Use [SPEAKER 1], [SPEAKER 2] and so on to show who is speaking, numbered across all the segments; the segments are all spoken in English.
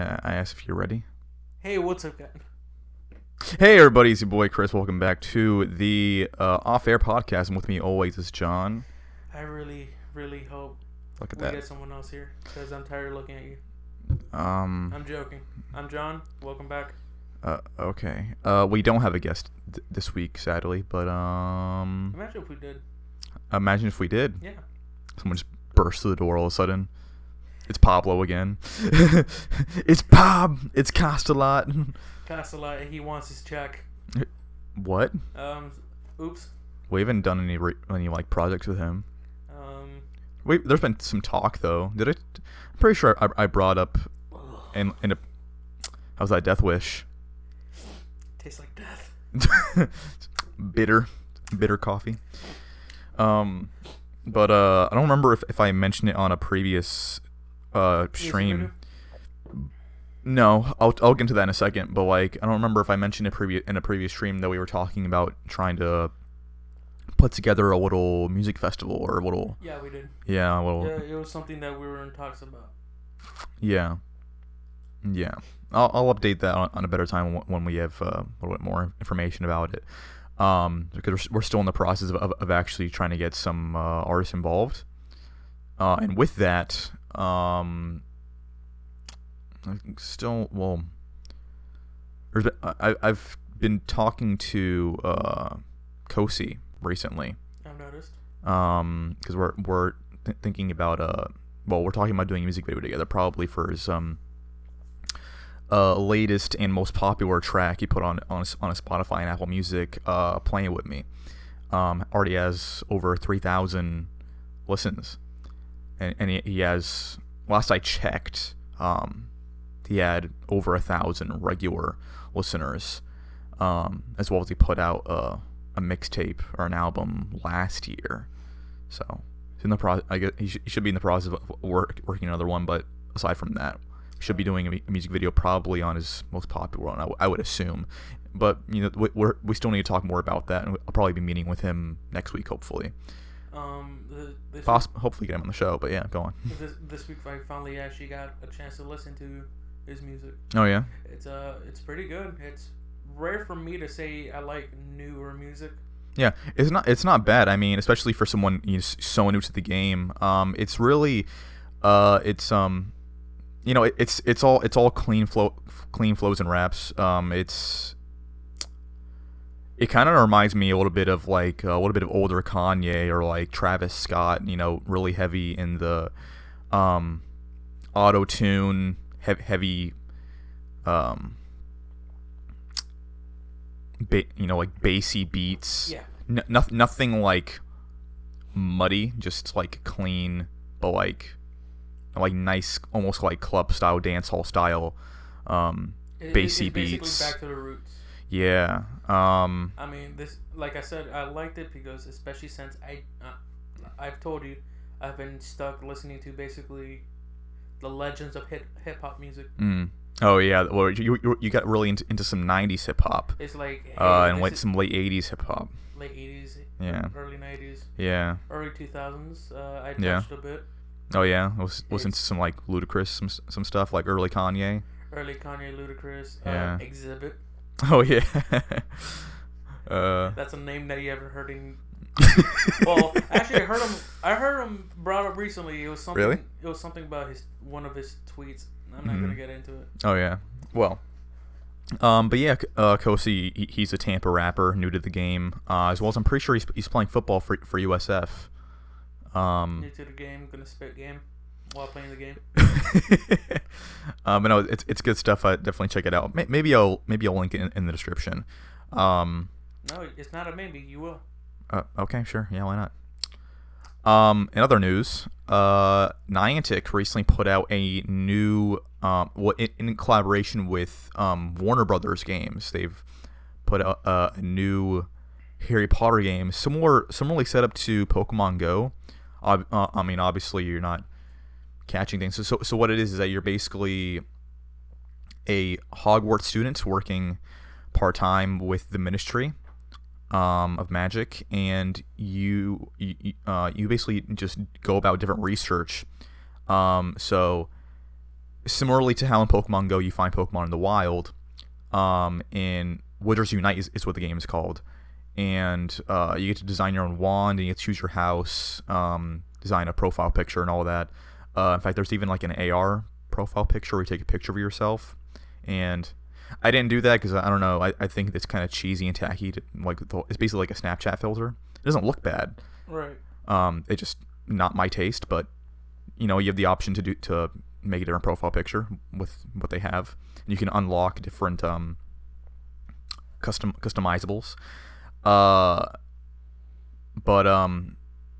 [SPEAKER 1] I asked if you're ready.
[SPEAKER 2] Hey, what's up, guys?
[SPEAKER 1] Hey, everybody, it's your boy Chris. Welcome back to the Off-Air Podcast. And with me always is John.
[SPEAKER 2] I really hope
[SPEAKER 1] Look at
[SPEAKER 2] we
[SPEAKER 1] that.
[SPEAKER 2] get someone else here because I'm tired of looking at you.
[SPEAKER 1] Um.
[SPEAKER 2] I'm joking. I'm John. Welcome back.
[SPEAKER 1] Okay. We don't have a guest this week, sadly, but
[SPEAKER 2] Imagine if we did.
[SPEAKER 1] imagine if we did.
[SPEAKER 2] Yeah.
[SPEAKER 1] Someone just burst through the door all of a sudden. It's Pablo again. It's Pab. It's Castellat.
[SPEAKER 2] Castellat, he wants his check.
[SPEAKER 1] What?
[SPEAKER 2] Oops.
[SPEAKER 1] We haven't done any projects with him. Wait, there's been some talk though. Did it? I'm pretty sure I brought up in a. How's that Death Wish?
[SPEAKER 2] Tastes like death.
[SPEAKER 1] bitter coffee. But I don't remember if I mentioned it on a previous stream. No, I'll get into that in a second. But I don't remember if I mentioned it in a previous stream that we were talking about trying to put together a little music festival or a little.
[SPEAKER 2] Yeah, we did.
[SPEAKER 1] Yeah,
[SPEAKER 2] Yeah, it was something that we were in talks about.
[SPEAKER 1] Yeah. I'll update that on a better time when we have a little bit more information about it. Because we're still in the process of actually trying to get some artists involved. And with that, I've been talking to Kosi recently.
[SPEAKER 2] I've noticed.
[SPEAKER 1] Because we're thinking about we're talking about doing a music video together, probably for his latest and most popular track he put on a Spotify and Apple Music, Playing With Me. Already has over 3,000 listens, and he has, last I checked, he had over 1,000 regular listeners, as well as he put out a mixtape or an album last year. So he's in the process. I guess he should be in the process of working another one, but aside from that, should be doing a music video probably on his most popular one, I would assume. But we still need to talk more about that, and I'll probably be meeting with him next week, hopefully. Hopefully get him on the show. But yeah, go on.
[SPEAKER 2] This week I finally actually got a chance to listen to his music.
[SPEAKER 1] Oh yeah.
[SPEAKER 2] It's pretty good. It's rare for me to say I like newer music.
[SPEAKER 1] Yeah, it's not bad. I mean, especially for someone so new to the game. It's really, it's all clean flows and raps. It kind of reminds me a little bit of older Kanye or like Travis Scott. Really heavy in the auto tune, heavy, like bassy beats.
[SPEAKER 2] Yeah.
[SPEAKER 1] Nothing like muddy, just like clean, but like nice, almost like club style, dance hall style, bassy
[SPEAKER 2] it's
[SPEAKER 1] beats.
[SPEAKER 2] Basically back to the roots.
[SPEAKER 1] Yeah.
[SPEAKER 2] I mean, this, like I said, I liked it because, especially since I've told you, I've been stuck listening to basically the legends of hip hop music.
[SPEAKER 1] Oh yeah. Well, you got really into some '90s hip hop.
[SPEAKER 2] It's like
[SPEAKER 1] and some late '80s hip hop.
[SPEAKER 2] Late '80s.
[SPEAKER 1] Yeah.
[SPEAKER 2] Early '90s.
[SPEAKER 1] Yeah.
[SPEAKER 2] Early 2000s. I touched a bit.
[SPEAKER 1] Oh yeah, was into some like Ludacris, some stuff like early Kanye.
[SPEAKER 2] Early Kanye, Ludacris.
[SPEAKER 1] Yeah.
[SPEAKER 2] Exhibit.
[SPEAKER 1] Oh yeah.
[SPEAKER 2] That's a name that you haven't heard in. Well, actually, I heard him brought up recently. It was something.
[SPEAKER 1] Really?
[SPEAKER 2] It was something about one of his tweets. I'm not gonna get into it.
[SPEAKER 1] Oh yeah. Well. But yeah, Kosi, he's a Tampa rapper, new to the game. As well as I'm pretty sure he's playing football for USF.
[SPEAKER 2] New to the game, gonna spit game while playing the game.
[SPEAKER 1] But no, it's good stuff. I definitely check it out. Maybe I'll link it in the description.
[SPEAKER 2] No, it's not a maybe. You will.
[SPEAKER 1] Okay, sure. Yeah, why not? In other news, Niantic recently put out a new, in collaboration with Warner Brothers Games. They've put out a new Harry Potter game, similarly set up to Pokemon Go. I mean, obviously you're not catching things. So what it is that you're basically a Hogwarts student working part-time with the Ministry of Magic, and you basically just go about different research. So similarly to how in Pokemon Go you find Pokemon in the wild, in Wizards Unite is what the game is called, and you get to design your own wand, and you get to choose your house, design a profile picture and all that. In fact, there's even like an AR profile picture where you take a picture of yourself, and I didn't do that because I don't know. I think it's kind of cheesy and tacky. It's basically like a Snapchat filter. It doesn't look bad.
[SPEAKER 2] Right.
[SPEAKER 1] It's just not my taste, but you have the option to make a different profile picture with what they have. And you can unlock different customizables. But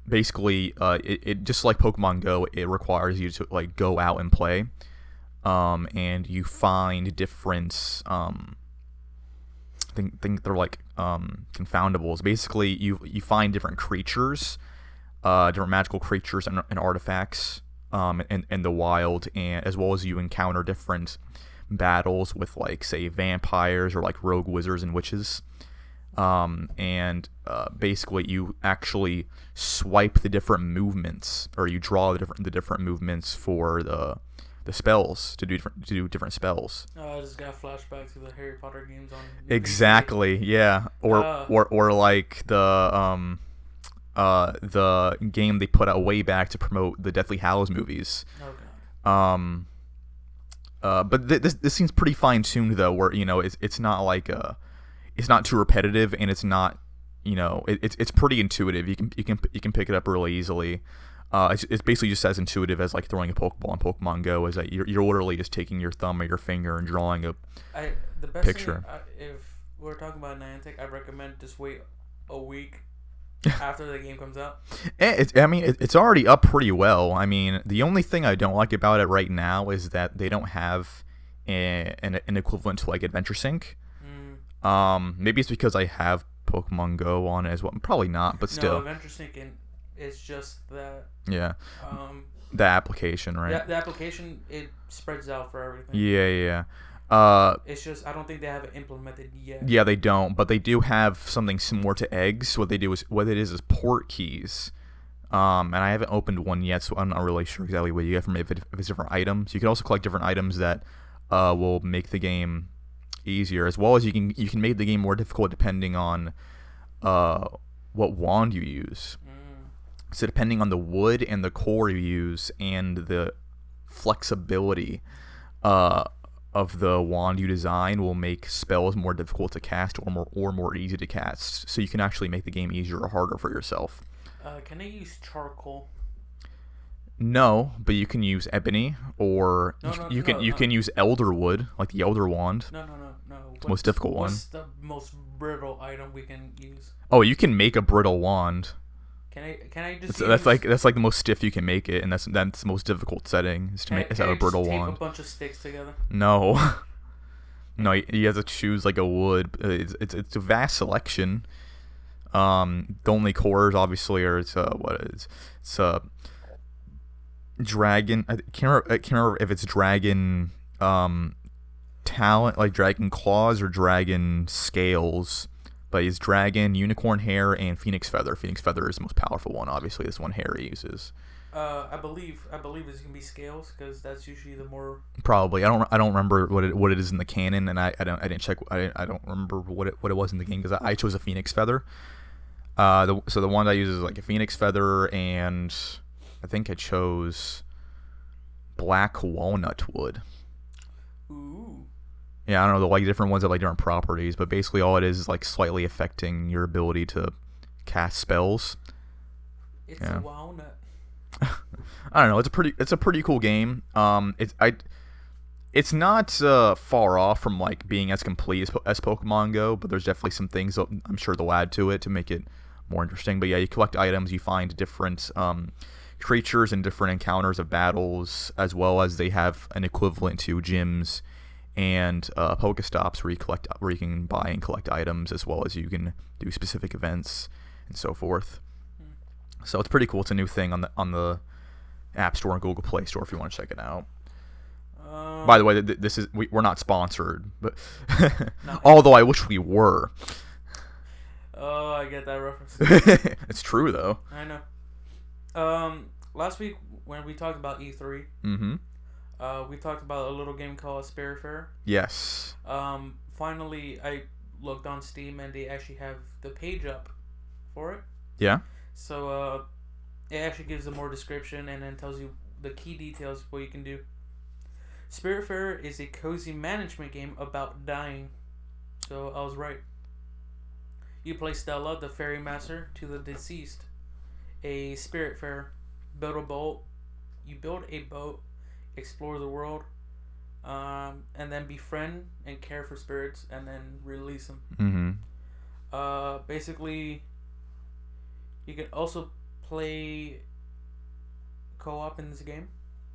[SPEAKER 1] basically, it just like Pokemon Go, it requires you to like go out and play, and you find different I think they're like confoundables. Basically, you find different creatures, different magical creatures and artifacts in the wild, and as well as you encounter different battles with like say vampires or like rogue wizards and witches. And basically you actually swipe the different movements, or you draw the different movements for the spells to do different spells.
[SPEAKER 2] I just got flashbacks to the Harry Potter games on.
[SPEAKER 1] Exactly, yeah. Or like the game they put out way back to promote the Deathly Hallows movies.
[SPEAKER 2] Okay.
[SPEAKER 1] But this seems pretty fine tuned though, where it's not like it's not too repetitive, and it's not it's pretty intuitive. You can pick it up really easily. It's basically just as intuitive as like throwing a Pokeball in Pokemon Go. Is that you're literally just taking your thumb or your finger and drawing a
[SPEAKER 2] the best
[SPEAKER 1] picture.
[SPEAKER 2] Thing, if we're talking about Niantic, I recommend just wait a week after the game comes out.
[SPEAKER 1] It's already up pretty well. I mean, the only thing I don't like about it right now is that they don't have an equivalent to like Adventure Sync. Maybe it's because I have Pokemon Go on it as well. Probably not, but still.
[SPEAKER 2] No, Adventure Sync is just that.
[SPEAKER 1] Yeah. The application, right?
[SPEAKER 2] The application, it spreads out for everything.
[SPEAKER 1] Yeah.
[SPEAKER 2] It's just I don't think they have it implemented yet.
[SPEAKER 1] Yeah, they don't, but they do have something similar to eggs. What it is port keys. And I haven't opened one yet, so I'm not really sure exactly what you get from it. If it's different items, you can also collect different items that will make the game easier, as well as you can make the game more difficult depending on what wand you use. So depending on the wood and the core you use and the flexibility of the wand you design will make spells more difficult to cast or more easy to cast. So you can actually make the game easier or harder for yourself.
[SPEAKER 2] Can I use charcoal?
[SPEAKER 1] No, but you can use ebony, or you can use elderwood, like the elder wand.
[SPEAKER 2] No.
[SPEAKER 1] The most difficult one.
[SPEAKER 2] What's the most brittle item we can use?
[SPEAKER 1] Oh, you can make a brittle wand.
[SPEAKER 2] Can I just?
[SPEAKER 1] That's like the most stiff you can make it, and that's the most difficult setting is to have a brittle wand.
[SPEAKER 2] Tape a bunch of sticks together?
[SPEAKER 1] No, no, you have to choose like a wood. It's a vast selection. The only cores obviously are it's dragon. I can't remember if it's dragon talent, like dragon claws or dragon scales. But it's dragon, unicorn hair, and phoenix feather. Phoenix feather is the most powerful one. Obviously, this one Harry uses.
[SPEAKER 2] I believe it's gonna be scales, because that's usually the more.
[SPEAKER 1] Probably. I don't remember what it is in the canon, and I didn't check. I don't remember what it was in the game, because I chose a phoenix feather. So the one I use is like a phoenix feather, and I think I chose black walnut wood.
[SPEAKER 2] Ooh.
[SPEAKER 1] Yeah, I don't know. The different ones have like different properties, but basically all it is like slightly affecting your ability to cast spells.
[SPEAKER 2] It's a walnut.
[SPEAKER 1] I don't know. It's a pretty cool game. It's not far off from like being as complete as Pokemon Go, but there's definitely some things that I'm sure they'll add to it to make it more interesting. But yeah, you collect items, you find different creatures and different encounters of battles, as well as they have an equivalent to gyms and Pokestops where you can buy and collect items, as well as you can do specific events and so forth. So it's pretty cool. It's a new thing on the App Store and Google Play Store if you want to check it out. By the way, we're not sponsored, but although I wish we were.
[SPEAKER 2] Oh, I get that reference.
[SPEAKER 1] It's true though.
[SPEAKER 2] I know. Last week when we talked about E3, We talked about a little game called Spiritfarer.
[SPEAKER 1] Yes.
[SPEAKER 2] Finally, I looked on Steam and they actually have the page up for it.
[SPEAKER 1] Yeah.
[SPEAKER 2] So it actually gives a more description and then tells you the key details of what you can do. Spiritfarer is a cozy management game about dying. So I was right. You play Stella, the ferry master to the deceased, a spiritfarer. Build a boat. You build a boat, explore the world, and then befriend and care for spirits, and then release them. Basically, you can also play co-op in this game.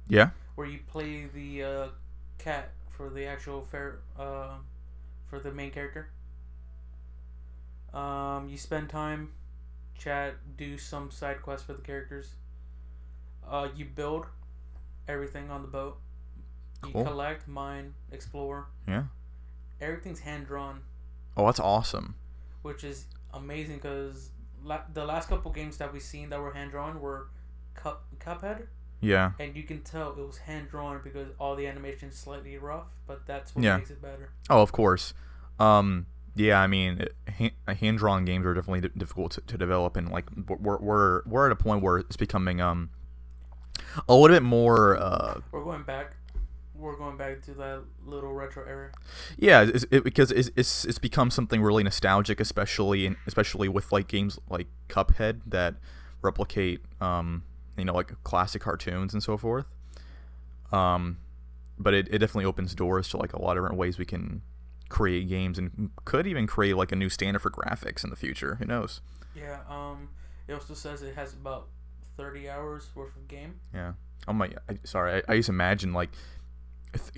[SPEAKER 1] Yeah.
[SPEAKER 2] Where you play the cat for the actual for the main character. You spend time, chat, do some side quests for the characters. You build everything on the boat. You collect, mine, explore.
[SPEAKER 1] Yeah.
[SPEAKER 2] Everything's hand drawn.
[SPEAKER 1] Oh, that's awesome.
[SPEAKER 2] Which is amazing because the last couple games that we've seen that were hand drawn were Cuphead.
[SPEAKER 1] Yeah.
[SPEAKER 2] And you can tell it was hand drawn because all the animation is slightly rough, but that's what makes it better.
[SPEAKER 1] Oh, of course. Yeah, I mean, hand-drawn games are definitely difficult to develop, and like we're at a point where it's becoming a little bit more.
[SPEAKER 2] We're going back to that little retro era.
[SPEAKER 1] Yeah, because it's become something really nostalgic, especially with like games like Cuphead that replicate like classic cartoons and so forth. But it definitely opens doors to like a lot of different ways we can create games, and could even create like a new standard for graphics in the future. Who knows?
[SPEAKER 2] Yeah. It also says it has about 30 hours worth of game.
[SPEAKER 1] Yeah. Oh my. Sorry. I just imagine like.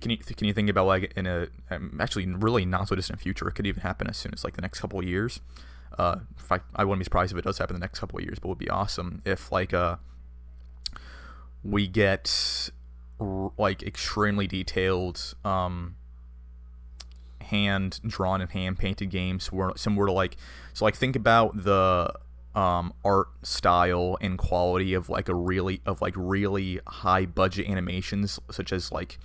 [SPEAKER 1] Can you think about like in a actually really not so distant future? It could even happen as soon as like the next couple of years. I wouldn't be surprised if it does happen in the next couple of years, but it would be awesome if like we get like extremely detailed hand drawn and hand painted games similar to like think about the art style and quality of like really high budget animations such as like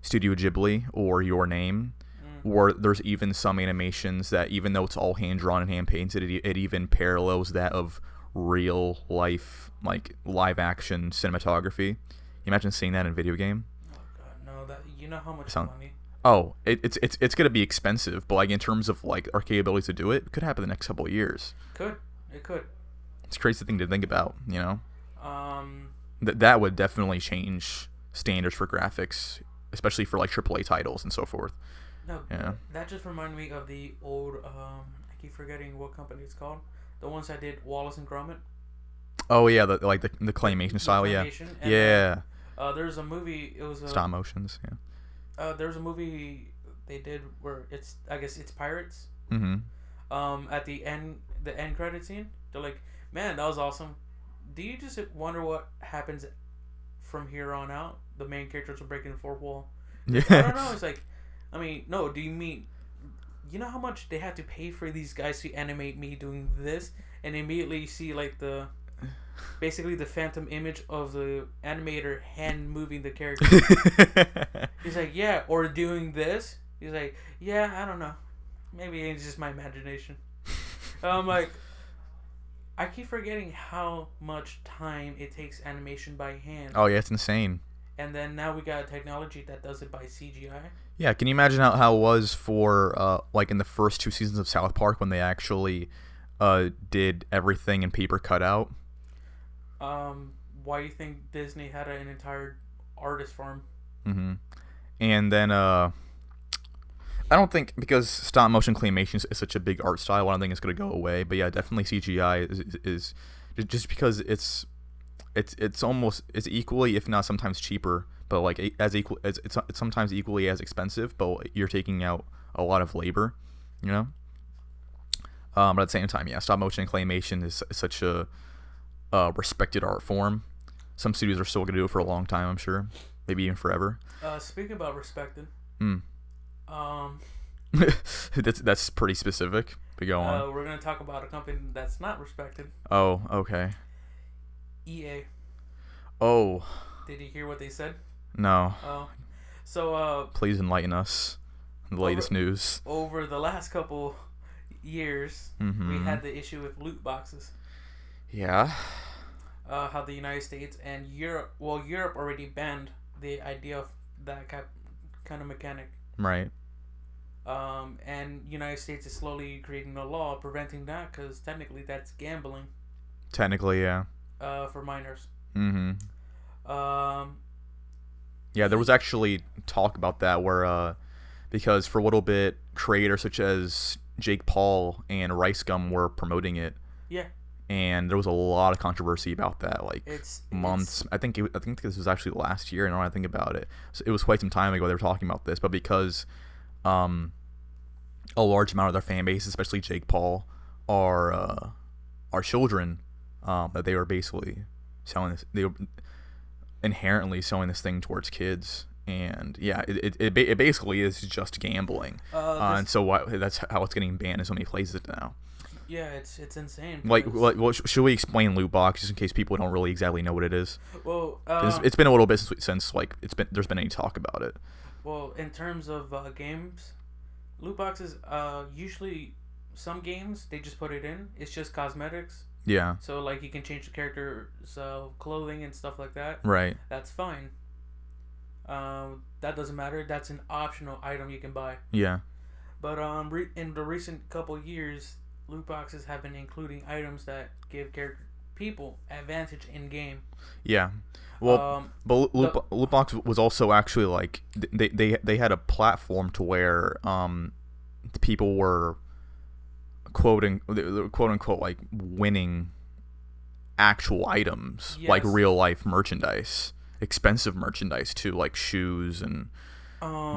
[SPEAKER 1] Studio Ghibli or Your Name, or there's even some animations that even though it's all hand drawn and hand painted, it even parallels that of real life like live action cinematography. You imagine seeing that in a video game?
[SPEAKER 2] Oh god, no! That you know how much money.
[SPEAKER 1] Oh, it's gonna be expensive, but like in terms of like our capabilities to do it, it could happen in the next couple of years.
[SPEAKER 2] It could.
[SPEAKER 1] It's a crazy thing to think about, you know. That would definitely change standards for graphics, especially for like AAA titles and so forth.
[SPEAKER 2] No, yeah. That just reminded me of the old. I keep forgetting what company it's called. The ones that did Wallace and Gromit.
[SPEAKER 1] Oh yeah, the claymation style.
[SPEAKER 2] Claymation.
[SPEAKER 1] Yeah.
[SPEAKER 2] There's a movie. It was
[SPEAKER 1] stop motions. Yeah.
[SPEAKER 2] There's a movie they did where it's pirates.
[SPEAKER 1] Mm-hmm.
[SPEAKER 2] At the end credit scene, they're like, "Man, that was awesome. Do you just wonder what happens from here on out?" The main characters are breaking the fourth wall.
[SPEAKER 1] Yeah.
[SPEAKER 2] I don't know. It's like, I mean, no. Do you mean, you know how much they had to pay for these guys to animate me doing this, and immediately you see like basically the phantom image of the animator hand moving the character. He's like, yeah, or doing this. He's like, yeah, I don't know. Maybe it's just my imagination. I'm like, I keep forgetting how much time it takes animation by hand.
[SPEAKER 1] Oh yeah, it's insane.
[SPEAKER 2] And then now we got technology that does it by CGI. Yeah,
[SPEAKER 1] can you imagine how it was for like in the first 2 seasons of South Park when they actually did everything in paper cutout?
[SPEAKER 2] Why do you think Disney had an entire artist farm?
[SPEAKER 1] Mm-hmm. And then I don't think, because stop motion claymation is such a big art style, I don't think it's gonna go away. But yeah, definitely CGI is just because it's almost equally, if not sometimes cheaper, but like it's sometimes equally as expensive. But you're taking out a lot of labor, you know. But at the same time, yeah, stop motion and claymation is such a respected art form. Some studios are still gonna do it for a long time, I'm sure, maybe even forever.
[SPEAKER 2] Speaking about respected,
[SPEAKER 1] that's pretty specific. But go on.
[SPEAKER 2] We're gonna talk about a company that's not respected.
[SPEAKER 1] Oh, okay.
[SPEAKER 2] EA.
[SPEAKER 1] Oh.
[SPEAKER 2] Did you hear what they said?
[SPEAKER 1] No.
[SPEAKER 2] Oh, so
[SPEAKER 1] Please enlighten us. The latest news.
[SPEAKER 2] over the last couple years, we had the issue with loot boxes.
[SPEAKER 1] Yeah.
[SPEAKER 2] How the United States and Europe already banned the idea of that kind of mechanic.
[SPEAKER 1] Right.
[SPEAKER 2] And United States is slowly creating a law preventing that because technically that's gambling.
[SPEAKER 1] Technically, yeah.
[SPEAKER 2] For minors.
[SPEAKER 1] Yeah, there was actually talk about that where, because for a little bit, creators such as Jake Paul and Rice Gum were promoting it.
[SPEAKER 2] Yeah.
[SPEAKER 1] And there was a lot of controversy about that, like months. I think this was actually last year. And when I think about it, so it was quite some time ago they were talking about this. But because, a large amount of their fan base, especially Jake Paul, are children, that they were basically selling this. They were inherently selling this thing towards kids. And yeah, it basically is just gambling. And so that's how it's getting banned in so many places now.
[SPEAKER 2] Yeah, it's insane.
[SPEAKER 1] Well, should we explain loot box just in case people don't really exactly know what it is?
[SPEAKER 2] Well,
[SPEAKER 1] it's been a little bit since there's been any talk about it.
[SPEAKER 2] Well, in terms of games, loot boxes, usually some games they just put it in. It's just cosmetics.
[SPEAKER 1] Yeah.
[SPEAKER 2] So like you can change the character's clothing and stuff like that.
[SPEAKER 1] Right.
[SPEAKER 2] That's fine. That doesn't matter. That's an optional item you can buy.
[SPEAKER 1] Yeah.
[SPEAKER 2] But in the recent couple years, loot boxes have been including items that give people advantage in game.
[SPEAKER 1] Yeah. Well, but loot box was also actually like they had a platform to where people were quote unquote like winning actual items,
[SPEAKER 2] yes.
[SPEAKER 1] like real life merchandise, expensive merchandise too, like shoes and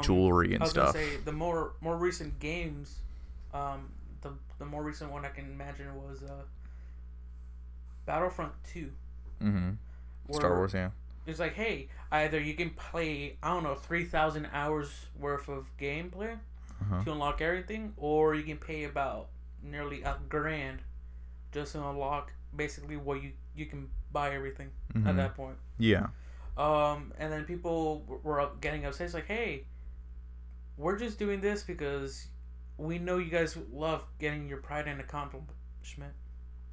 [SPEAKER 1] jewelry and stuff.
[SPEAKER 2] I was gonna say the more recent games, the more recent one I can imagine was Battlefront 2.
[SPEAKER 1] Star Wars, yeah.
[SPEAKER 2] It's like, hey, either you can play 3,000 hours worth of gameplay to unlock everything, or you can pay about nearly $1,000 just to unlock basically what you can buy everything at that point.
[SPEAKER 1] Yeah.
[SPEAKER 2] And then people were getting upset. It's like, hey, we're just doing this because we know you guys love getting your pride and accomplishment.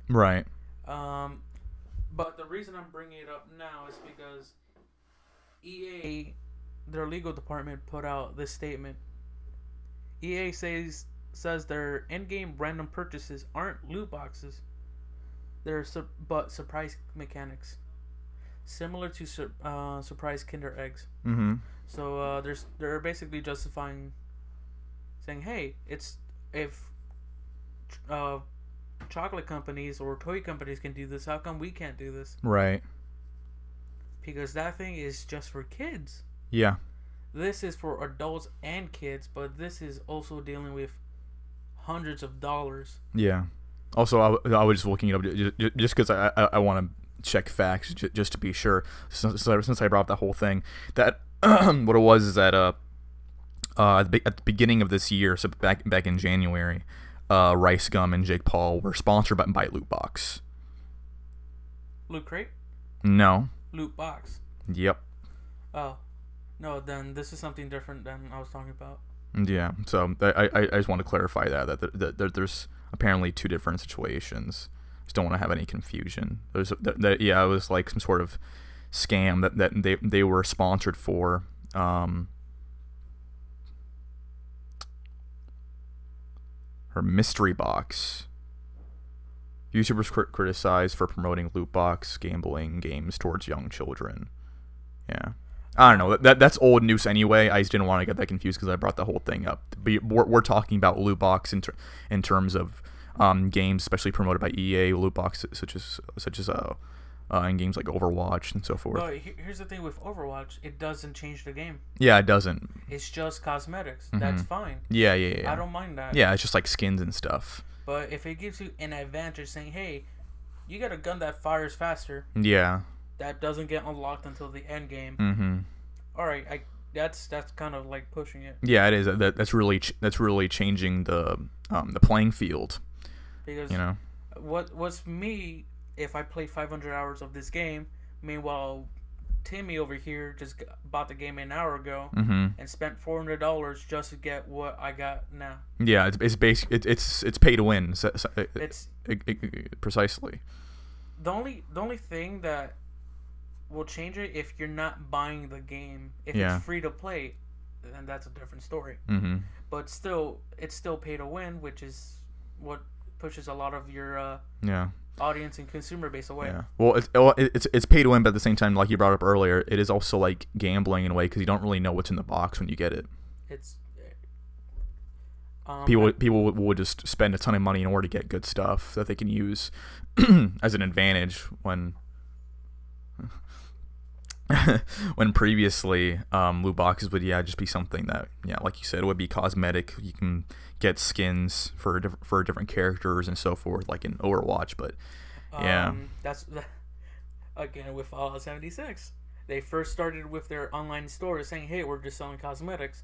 [SPEAKER 1] Right.
[SPEAKER 2] But the reason I'm bringing it up now is because EA, their legal department, put out this statement. EA says their in-game random purchases aren't loot boxes. They're but surprise mechanics, similar to surprise Kinder eggs. So they're basically justifying, saying, hey, it's if chocolate companies or toy companies can do this, how come we can't do this?
[SPEAKER 1] Right.
[SPEAKER 2] Because that thing is just for kids.
[SPEAKER 1] Yeah.
[SPEAKER 2] This is for adults and kids, but this is also dealing with hundreds of dollars.
[SPEAKER 1] Yeah. Also, I was just looking it up just because I want to check facts just to be sure. Since I brought up that whole thing, that what it was is that at the beginning of this year, so back in January, Rice Gum and Jake Paul were sponsored by Loot Box.
[SPEAKER 2] Loot Crate?
[SPEAKER 1] No.
[SPEAKER 2] Loot Box.
[SPEAKER 1] Yep.
[SPEAKER 2] Oh, no. Then this is something different than I was talking about.
[SPEAKER 1] Yeah. So I just want to clarify that there's apparently two different situations. Just don't want to have any confusion. It was like some sort of scam that they were sponsored for. Her mystery box. YouTubers criticized for promoting loot box gambling games towards young children. Yeah. I don't know. That's old news anyway. I just didn't want to get that confused because I brought the whole thing up. But we're talking about loot box in terms of games, especially promoted by EA. Loot box such as in games like Overwatch and so forth.
[SPEAKER 2] But here's the thing with Overwatch: it doesn't change the game.
[SPEAKER 1] Yeah, it doesn't.
[SPEAKER 2] It's just cosmetics. That's fine.
[SPEAKER 1] Yeah.
[SPEAKER 2] I don't mind that.
[SPEAKER 1] Yeah, it's just like skins and stuff.
[SPEAKER 2] But if it gives you an advantage, saying, "Hey, you got a gun that fires faster,"
[SPEAKER 1] yeah,
[SPEAKER 2] that doesn't get unlocked until the end game. All right, that's kind of like pushing it.
[SPEAKER 1] Yeah, it is. That's really changing the playing field.
[SPEAKER 2] Because what's me if I play 500 hours of this game, meanwhile Timmy over here just bought the game an hour ago
[SPEAKER 1] Mm-hmm.
[SPEAKER 2] and spent $400 just to get what I got now.
[SPEAKER 1] Yeah, it's basic. It's pay to win.
[SPEAKER 2] It's
[SPEAKER 1] Precisely.
[SPEAKER 2] the only thing that will change it if you're not buying the game. If
[SPEAKER 1] Yeah.
[SPEAKER 2] it's free to play, then that's a different story.
[SPEAKER 1] Mm-hmm.
[SPEAKER 2] But still, it's still pay to win, which is what pushes a lot of your
[SPEAKER 1] Yeah.
[SPEAKER 2] audience and consumer base away.
[SPEAKER 1] Yeah. Well, it's pay to win, but at the same time, like you brought up earlier, it is also like gambling in a way because you don't really know what's in the box when you get it.
[SPEAKER 2] It's
[SPEAKER 1] People will just spend a ton of money in order to get good stuff that they can use as an advantage when when previously loot boxes would just be something that like you said, it would be cosmetic. You can get skins for different characters and so forth, like in Overwatch, but
[SPEAKER 2] that's again with Fallout 76. They first started with their online store saying, hey, we're just selling cosmetics.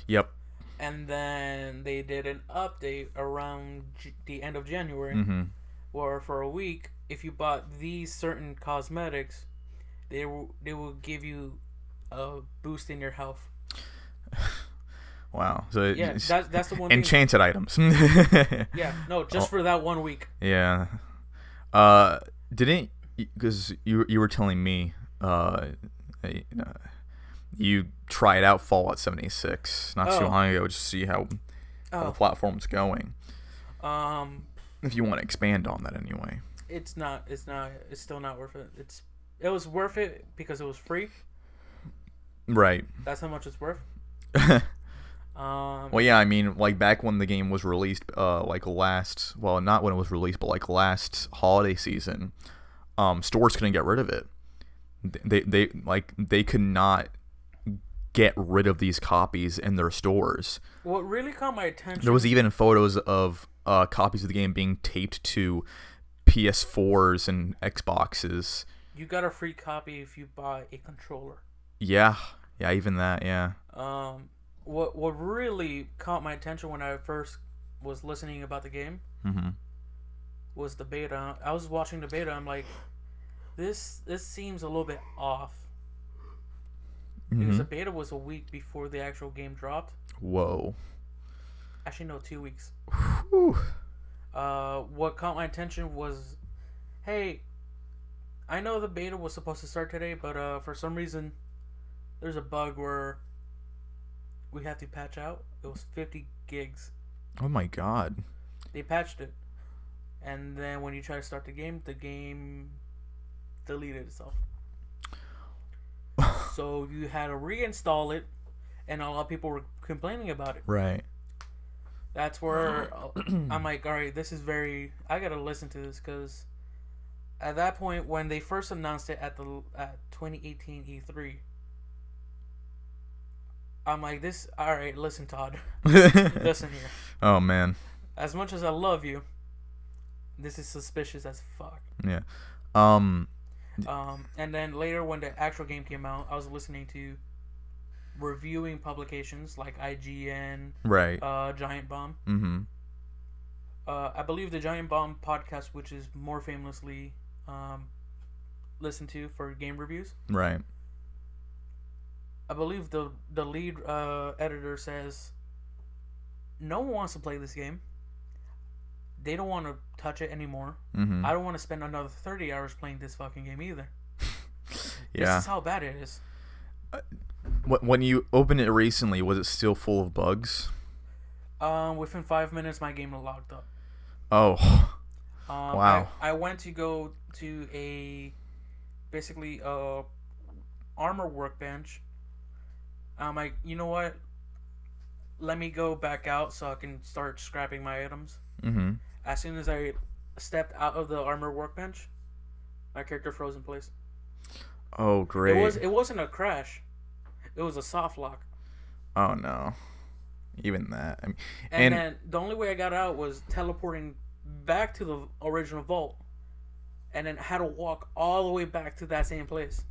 [SPEAKER 1] Yep.
[SPEAKER 2] And then they did an update around the end of January,
[SPEAKER 1] Mm-hmm.
[SPEAKER 2] where for a week, if you bought these certain cosmetics, they will give you a boost in your health.
[SPEAKER 1] Wow. So
[SPEAKER 2] Yeah, that's the one
[SPEAKER 1] enchanted items.
[SPEAKER 2] Yeah, no, just for that 1 week.
[SPEAKER 1] Yeah. Didn't, because you were telling me you tried out Fallout 76 not too long ago just to see how the platform's going. If you want to expand on that anyway.
[SPEAKER 2] It's still not worth it. It was worth it because it was free.
[SPEAKER 1] Right.
[SPEAKER 2] That's how much it's worth.
[SPEAKER 1] Well, yeah, I mean, like back when the game was released, not when it was released, but like last holiday season, stores couldn't get rid of it. They could not get rid of these copies in their stores.
[SPEAKER 2] What really caught my attention,
[SPEAKER 1] there was even photos of copies of the game being taped to PS4s and Xboxes.
[SPEAKER 2] you got a free copy if you buy a controller.
[SPEAKER 1] Yeah, even that, yeah.
[SPEAKER 2] What really caught my attention when I first was listening about the game
[SPEAKER 1] Mm-hmm.
[SPEAKER 2] was the beta. I was watching the beta. I'm like, this seems a little bit off. Because the beta was a week before the actual game dropped.
[SPEAKER 1] Whoa.
[SPEAKER 2] Actually, no, 2 weeks.
[SPEAKER 1] Whew.
[SPEAKER 2] What caught my attention was, hey, I know the beta was supposed to start today, but for some reason, there's a bug where we have to patch out. It was 50 gigs.
[SPEAKER 1] Oh my god.
[SPEAKER 2] They patched it. And then when you try to start the game deleted itself. So you had to reinstall it, and a lot of people were complaining about it.
[SPEAKER 1] Right.
[SPEAKER 2] That's where I'm like, all right, I gotta listen to this, because at that point when they first announced it at 2018 E3, I'm like, all right, listen, Todd, listen here.
[SPEAKER 1] Oh man.
[SPEAKER 2] As much as I love you, this is suspicious as fuck.
[SPEAKER 1] Yeah.
[SPEAKER 2] And then later when the actual game came out, I was listening to reviewing publications like IGN,
[SPEAKER 1] Right.
[SPEAKER 2] Giant Bomb.
[SPEAKER 1] Mm-hmm.
[SPEAKER 2] I believe the Giant Bomb podcast, which is more famously listened to for game reviews.
[SPEAKER 1] Right.
[SPEAKER 2] I believe the lead editor says no one wants to play this game. They don't want to touch it anymore.
[SPEAKER 1] Mm-hmm.
[SPEAKER 2] I don't want to spend another 30 hours playing this fucking game either.
[SPEAKER 1] Yeah.
[SPEAKER 2] This is how bad it is.
[SPEAKER 1] When you opened it recently, was it still full of bugs?
[SPEAKER 2] Within 5 minutes, my game was locked up.
[SPEAKER 1] Oh. Wow.
[SPEAKER 2] I went to go to basically armor workbench. I'm like, you know what? Let me go back out so I can start scrapping my items.
[SPEAKER 1] Mm-hmm.
[SPEAKER 2] As soon as I stepped out of the armor workbench, my character froze in place.
[SPEAKER 1] Oh, great.
[SPEAKER 2] It wasn't a crash. It was a soft lock.
[SPEAKER 1] Oh no. Even that. I mean,
[SPEAKER 2] and then the only way I got out was teleporting back to the original vault, and then had to walk all the way back to that same place.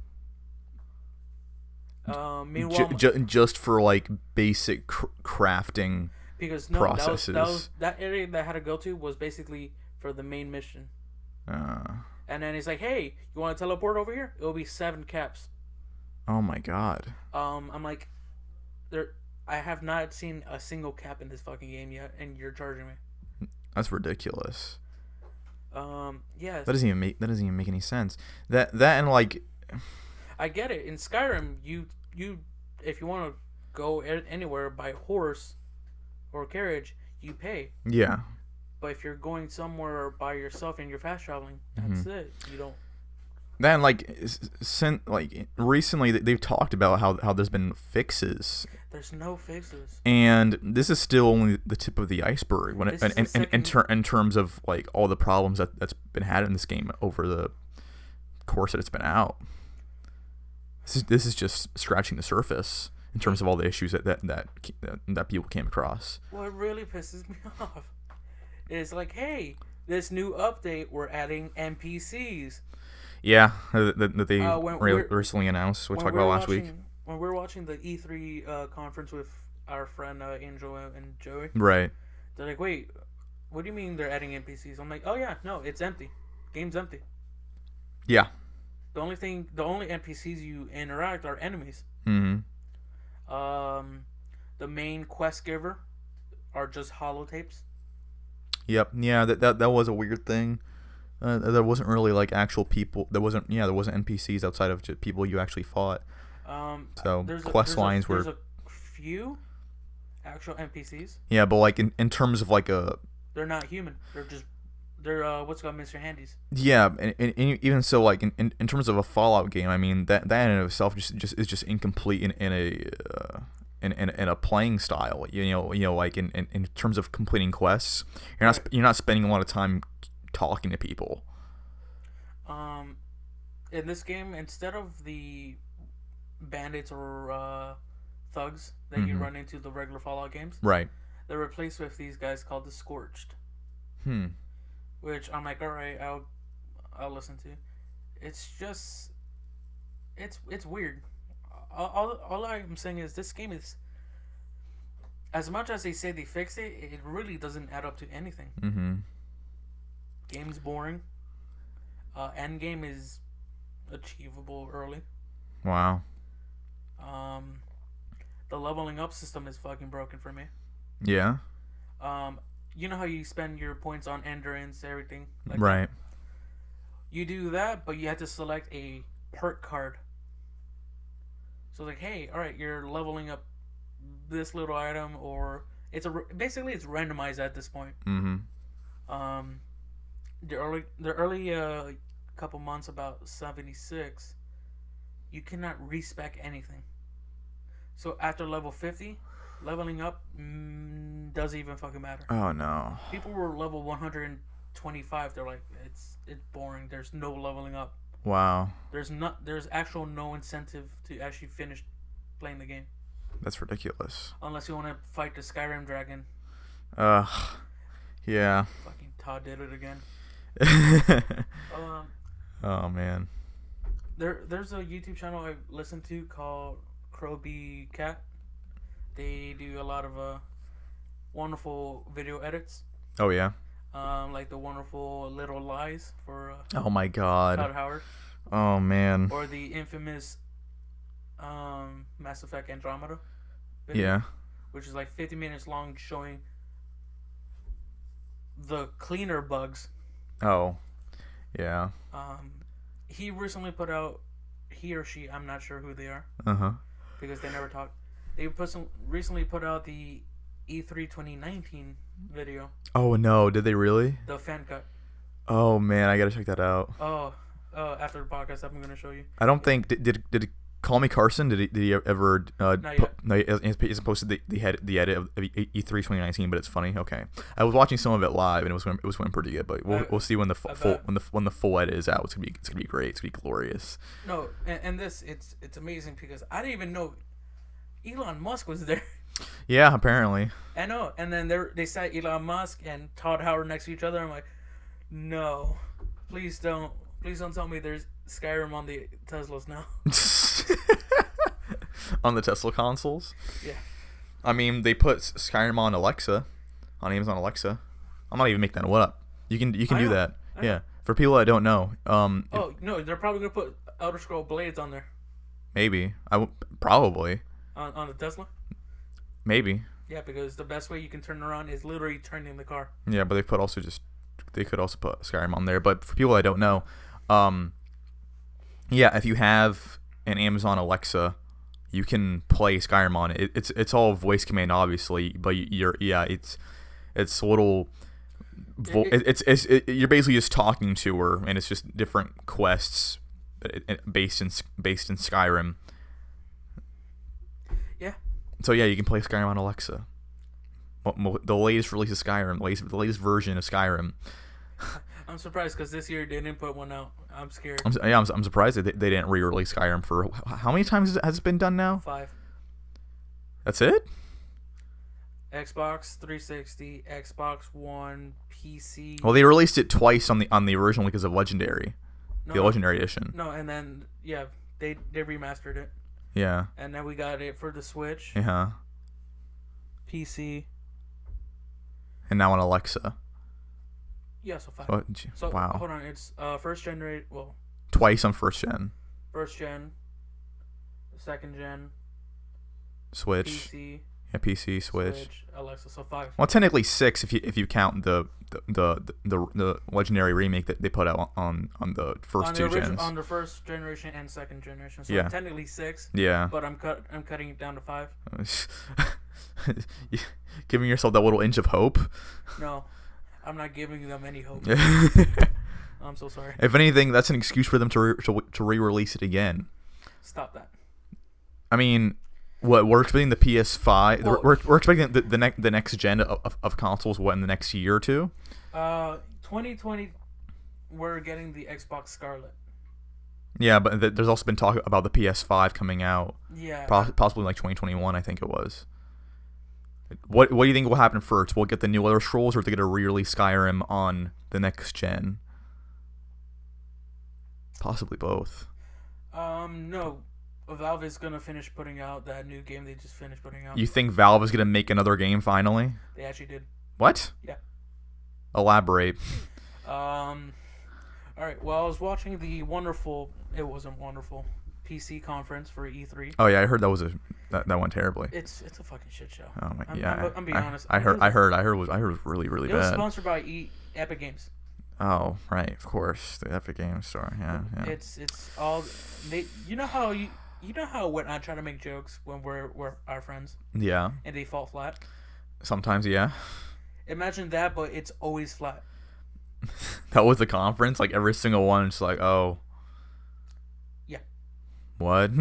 [SPEAKER 2] Meanwhile,
[SPEAKER 1] just for like basic crafting
[SPEAKER 2] because
[SPEAKER 1] processes.
[SPEAKER 2] that area that I had to go to was basically for the main mission. And then he's like, "Hey, you want to teleport over here? It'll be 7 caps."
[SPEAKER 1] Oh my god.
[SPEAKER 2] I'm like, there. I have not seen a single cap in this fucking game yet, and you're charging me.
[SPEAKER 1] That's ridiculous.
[SPEAKER 2] Yeah.
[SPEAKER 1] That doesn't even make any sense. That and like,
[SPEAKER 2] I get it. In Skyrim, you if you want to go anywhere by horse or carriage, you pay.
[SPEAKER 1] yeah.
[SPEAKER 2] But if you're going somewhere by yourself and you're fast traveling, that's it. You don't.
[SPEAKER 1] Then like recently they've talked about how there's been fixes,
[SPEAKER 2] There's no fixes.
[SPEAKER 1] and this is still only the tip of the iceberg when
[SPEAKER 2] This is the
[SPEAKER 1] in terms of like all the problems that's been had in this game over the course that it's been out. This is just scratching the surface in terms of all the issues that people came across.
[SPEAKER 2] What really pisses me off is like, hey, this new update, we're adding NPCs.
[SPEAKER 1] Yeah, that they
[SPEAKER 2] When
[SPEAKER 1] recently announced. We talked about last week.
[SPEAKER 2] When we were watching the E3 conference with our friend Angel and Joey,
[SPEAKER 1] Right.
[SPEAKER 2] they're like, wait, what do you mean they're adding NPCs? I'm like, oh yeah, no, it's empty. Game's empty.
[SPEAKER 1] Yeah.
[SPEAKER 2] The only NPCs you interact are enemies.
[SPEAKER 1] Mm-hmm.
[SPEAKER 2] The main quest giver are just holotapes.
[SPEAKER 1] Yep. Yeah. That was a weird thing. There wasn't really like actual people. There wasn't NPCs outside of just people you actually fought. So quest lines were.
[SPEAKER 2] There's a few actual NPCs.
[SPEAKER 1] Yeah, but like in terms of like a.
[SPEAKER 2] They're not human. They're what's called Mr. Handies.
[SPEAKER 1] Yeah, and even so, like in terms of a Fallout game, I mean that in and of itself just is just incomplete in a playing style. You know, like in terms of completing quests, you're not spending a lot of time talking to people.
[SPEAKER 2] In this game, instead of the bandits or thugs that you run into the regular Fallout games,
[SPEAKER 1] right?
[SPEAKER 2] They're replaced with these guys called the Scorched. Which I'm like, all right, I'll listen to. It's just, it's weird. All I'm saying is this game is, as much as they say they fixed it, it really doesn't add up to anything.
[SPEAKER 1] Mm-hmm.
[SPEAKER 2] Game's boring. End game is achievable early.
[SPEAKER 1] Wow.
[SPEAKER 2] The leveling up system is fucking broken for me.
[SPEAKER 1] Yeah.
[SPEAKER 2] You know how you spend your points on endurance, everything? Like
[SPEAKER 1] right.
[SPEAKER 2] That? You do that, but you have to select a perk card. So like, hey, all right, you're leveling up this little item, or basically it's randomized at this point.
[SPEAKER 1] Mm-hmm.
[SPEAKER 2] The early couple months about 76, you cannot respec anything. So after level 50, leveling up doesn't even fucking matter.
[SPEAKER 1] Oh no.
[SPEAKER 2] People were level 125. They're like, it's boring. There's no leveling up.
[SPEAKER 1] Wow.
[SPEAKER 2] There's actual no incentive to actually finish playing the game.
[SPEAKER 1] That's ridiculous.
[SPEAKER 2] Unless you want to fight the Skyrim dragon.
[SPEAKER 1] Yeah.
[SPEAKER 2] Fucking Todd did it again.
[SPEAKER 1] Oh man.
[SPEAKER 2] There's a YouTube channel I listen to called Crowbee Cat. They do a lot of wonderful video edits.
[SPEAKER 1] Oh yeah.
[SPEAKER 2] Like the wonderful Little Lies for
[SPEAKER 1] oh my god.
[SPEAKER 2] Todd Howard.
[SPEAKER 1] Oh man.
[SPEAKER 2] Or the infamous Mass Effect Andromeda video,
[SPEAKER 1] yeah.
[SPEAKER 2] Which is like 50 minutes long, showing the cleaner bugs.
[SPEAKER 1] Oh. Yeah.
[SPEAKER 2] He recently put out, he or she, I'm not sure who they are.
[SPEAKER 1] Uh-huh.
[SPEAKER 2] Because they never talk. They recently put out the E3 2019 video.
[SPEAKER 1] Oh no, did they really?
[SPEAKER 2] The fan cut.
[SPEAKER 1] Oh man, I gotta check that out.
[SPEAKER 2] Oh, after the podcast, I'm gonna show you.
[SPEAKER 1] I don't think did Call Me Carson did he ever
[SPEAKER 2] Not yet.
[SPEAKER 1] no, he's posted the edit of E3 2019, but it's funny. Okay, I was watching some of it live and it was going pretty good, but we'll see when the full edit is out. It's gonna be great. It's gonna be glorious.
[SPEAKER 2] No, and this it's amazing because I didn't even know Elon Musk was there.
[SPEAKER 1] Yeah, apparently.
[SPEAKER 2] I know, and then they sat Elon Musk and Todd Howard next to each other. I'm like, no, please don't tell me there's Skyrim on the Teslas now.
[SPEAKER 1] On the Tesla consoles?
[SPEAKER 2] Yeah.
[SPEAKER 1] I mean, they put Skyrim on Alexa, on Amazon Alexa. I'm not even making that one up. You can do that. Yeah. For people that don't know.
[SPEAKER 2] No, they're probably gonna put Elder Scrolls Blades on there.
[SPEAKER 1] Maybe. Probably.
[SPEAKER 2] On the Tesla.
[SPEAKER 1] Maybe.
[SPEAKER 2] Yeah, because the best way you can turn around is literally turning the car.
[SPEAKER 1] Yeah, but they could also put Skyrim on there. But for people that don't know, yeah, if you have an Amazon Alexa, you can play Skyrim on it. It's all voice command, obviously, but it's a little. You're basically just talking to her, and it's just different quests based in Skyrim.
[SPEAKER 2] Yeah.
[SPEAKER 1] So yeah, you can play Skyrim on Alexa. The latest release of Skyrim, the latest version of Skyrim.
[SPEAKER 2] I'm surprised because this year they didn't put one out. I'm scared.
[SPEAKER 1] I'm surprised that they didn't re-release Skyrim for how many times has it been done now?
[SPEAKER 2] 5.
[SPEAKER 1] That's it?
[SPEAKER 2] Xbox 360, Xbox One, PC.
[SPEAKER 1] Well, they released it twice on the original because of Legendary, the Legendary Edition.
[SPEAKER 2] No, and then yeah, they remastered it.
[SPEAKER 1] Yeah.
[SPEAKER 2] And then we got it for the Switch.
[SPEAKER 1] Yeah.
[SPEAKER 2] PC.
[SPEAKER 1] And now on Alexa.
[SPEAKER 2] Yeah, so 5.
[SPEAKER 1] Oh,
[SPEAKER 2] so
[SPEAKER 1] wow.
[SPEAKER 2] Hold on, it's first generation. Well.
[SPEAKER 1] Twice on first gen.
[SPEAKER 2] First gen. Second gen.
[SPEAKER 1] Switch.
[SPEAKER 2] PC.
[SPEAKER 1] Yeah, PC, Switch.
[SPEAKER 2] Alexa, so 5.
[SPEAKER 1] Well, technically 6 if you count the Legendary remake that they put out on the first two gens.
[SPEAKER 2] On the first generation and second generation. So
[SPEAKER 1] yeah.
[SPEAKER 2] Technically 6.
[SPEAKER 1] Yeah.
[SPEAKER 2] But I'm cutting it down to 5.
[SPEAKER 1] Giving yourself that little inch of hope.
[SPEAKER 2] No, I'm not giving them any hope. I'm so sorry.
[SPEAKER 1] If anything, that's an excuse for them to re-release it again.
[SPEAKER 2] Stop that.
[SPEAKER 1] I mean, what we're expecting the PS5.
[SPEAKER 2] Well,
[SPEAKER 1] we're expecting the next gen of consoles. What, in the next year or two?
[SPEAKER 2] 2020, we're getting the Xbox Scarlet.
[SPEAKER 1] Yeah, but there's also been talk about the PS5 coming out.
[SPEAKER 2] Yeah.
[SPEAKER 1] Possibly like 2021, I think it was. What do you think will happen first? Will it get the new Elder Scrolls, or they get a re-release Skyrim on the next gen? Possibly both.
[SPEAKER 2] No. Valve is gonna finish putting out that new game they just finished putting out.
[SPEAKER 1] You think Valve is gonna make another game finally?
[SPEAKER 2] They actually did.
[SPEAKER 1] What?
[SPEAKER 2] Yeah.
[SPEAKER 1] Elaborate.
[SPEAKER 2] All right. Well, I was watching the wonderful. It wasn't wonderful. PC conference for E3.
[SPEAKER 1] Oh yeah, I heard that went terribly.
[SPEAKER 2] It's a fucking shit show.
[SPEAKER 1] Oh my god.
[SPEAKER 2] I'm being honest.
[SPEAKER 1] I heard it was really really bad.
[SPEAKER 2] It was sponsored by Epic Games.
[SPEAKER 1] Oh right, of course, the Epic Games Store. Yeah.
[SPEAKER 2] It's all they. You know how when I try to make jokes when we're our friends.
[SPEAKER 1] Yeah.
[SPEAKER 2] And they fall flat.
[SPEAKER 1] Sometimes, yeah.
[SPEAKER 2] Imagine that, but it's always flat.
[SPEAKER 1] That was the conference, like every single one. It's like, oh.
[SPEAKER 2] Yeah.
[SPEAKER 1] What?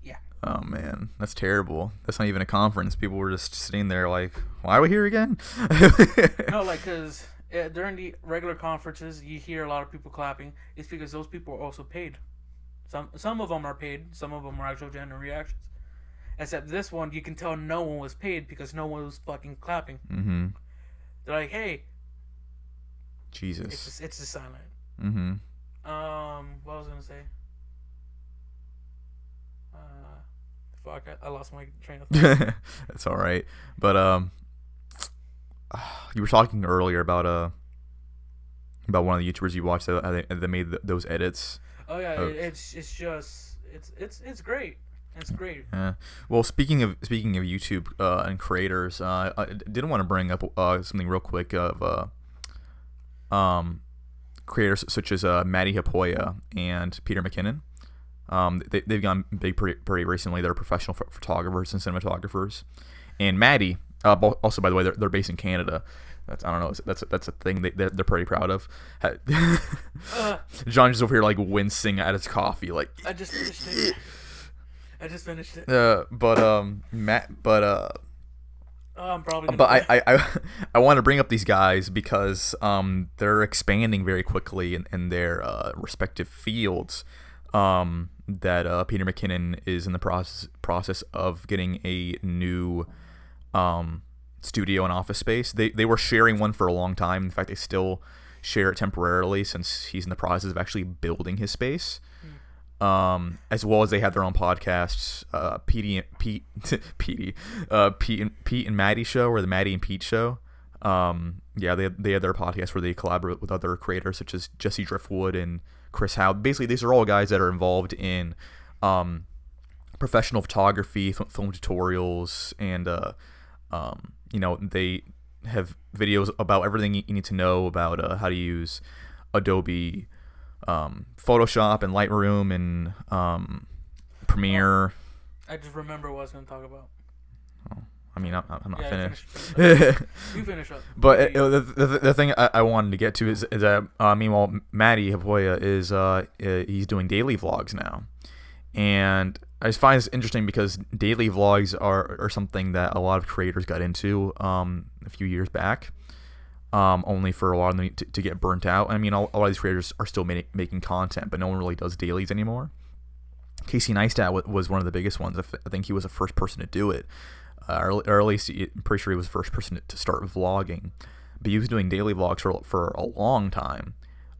[SPEAKER 2] Yeah.
[SPEAKER 1] Oh man, that's terrible. That's not even a conference. People were just sitting there like, why are we here again?
[SPEAKER 2] No, like, because during the regular conferences, you hear a lot of people clapping. It's because those people are also paid. Some of them are paid. Some of them are actual genuine reactions. Except this one, you can tell no one was paid because no one was fucking clapping.
[SPEAKER 1] Mm-hmm.
[SPEAKER 2] They're like, hey.
[SPEAKER 1] Jesus.
[SPEAKER 2] It's just silent.
[SPEAKER 1] Mm-hmm.
[SPEAKER 2] What was I gonna say? Fuck, I lost my train of thought.
[SPEAKER 1] That's all right. But you were talking earlier about one of the YouTubers you watched that made those edits.
[SPEAKER 2] Oh yeah, it's great. It's great.
[SPEAKER 1] Yeah. Well, speaking of YouTube and creators, I did want to bring up something real quick of creators such as Maddie Hapoya and Peter McKinnon. They've gone big pretty recently. They're professional photographers and cinematographers. And Maddie, also by the way, they're based in Canada. I don't know. That's a thing they're pretty proud of. John's just over here like wincing at his coffee, like.
[SPEAKER 2] I just finished it. I'm probably.
[SPEAKER 1] But I want to bring up these guys because they're expanding very quickly in their respective fields. That Peter McKinnon is in the process of getting a new studio and office space. They were sharing one for a long time. In fact, they still share it temporarily since he's in the process of actually building his space. As well as they have their own podcasts, Pete and Maddie show, or the Maddie and Pete show. They have their podcast where they collaborate with other creators such as Jesse Driftwood and Chris Howe. Basically, these are all guys that are involved in professional photography, film tutorials, and they have videos about everything you need to know about how to use Adobe Photoshop and Lightroom and Premiere.
[SPEAKER 2] I just remember what I was going to talk about.
[SPEAKER 1] Oh, I mean, I'm not finished.
[SPEAKER 2] You finish up.
[SPEAKER 1] But the thing I wanted to get to is that meanwhile, Matty Hapoya is he's doing daily vlogs now, and I just find this interesting because daily vlogs are something that a lot of creators got into a few years back, only for a lot of them to get burnt out. I mean, a lot of these creators are still making content, but no one really does dailies anymore. Casey Neistat was one of the biggest ones. I think he was the first person to do it. Or at least I'm pretty sure he was the first person to start vlogging. But he was doing daily vlogs for a long time.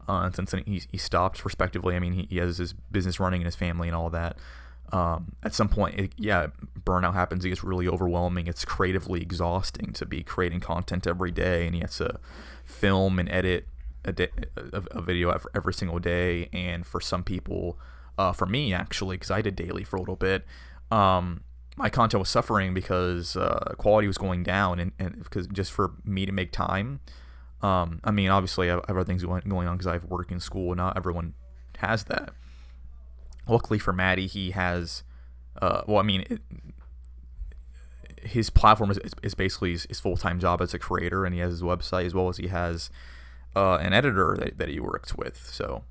[SPEAKER 1] And since then he stopped, respectively. I mean, he has his business running and his family and all of that. At some point, burnout happens. It gets really overwhelming. It's creatively exhausting to be creating content every day, and he has to film and edit a video every single day. And for some people, for me actually, because I did daily for a little bit, my content was suffering because quality was going down, and because just for me to make time. I mean, obviously, I have other things going on because I have work in school, and not everyone has that. Luckily for Matty, he has, his platform is basically his full-time job as a creator, and he has his website, as well as he has an editor that he works with. So,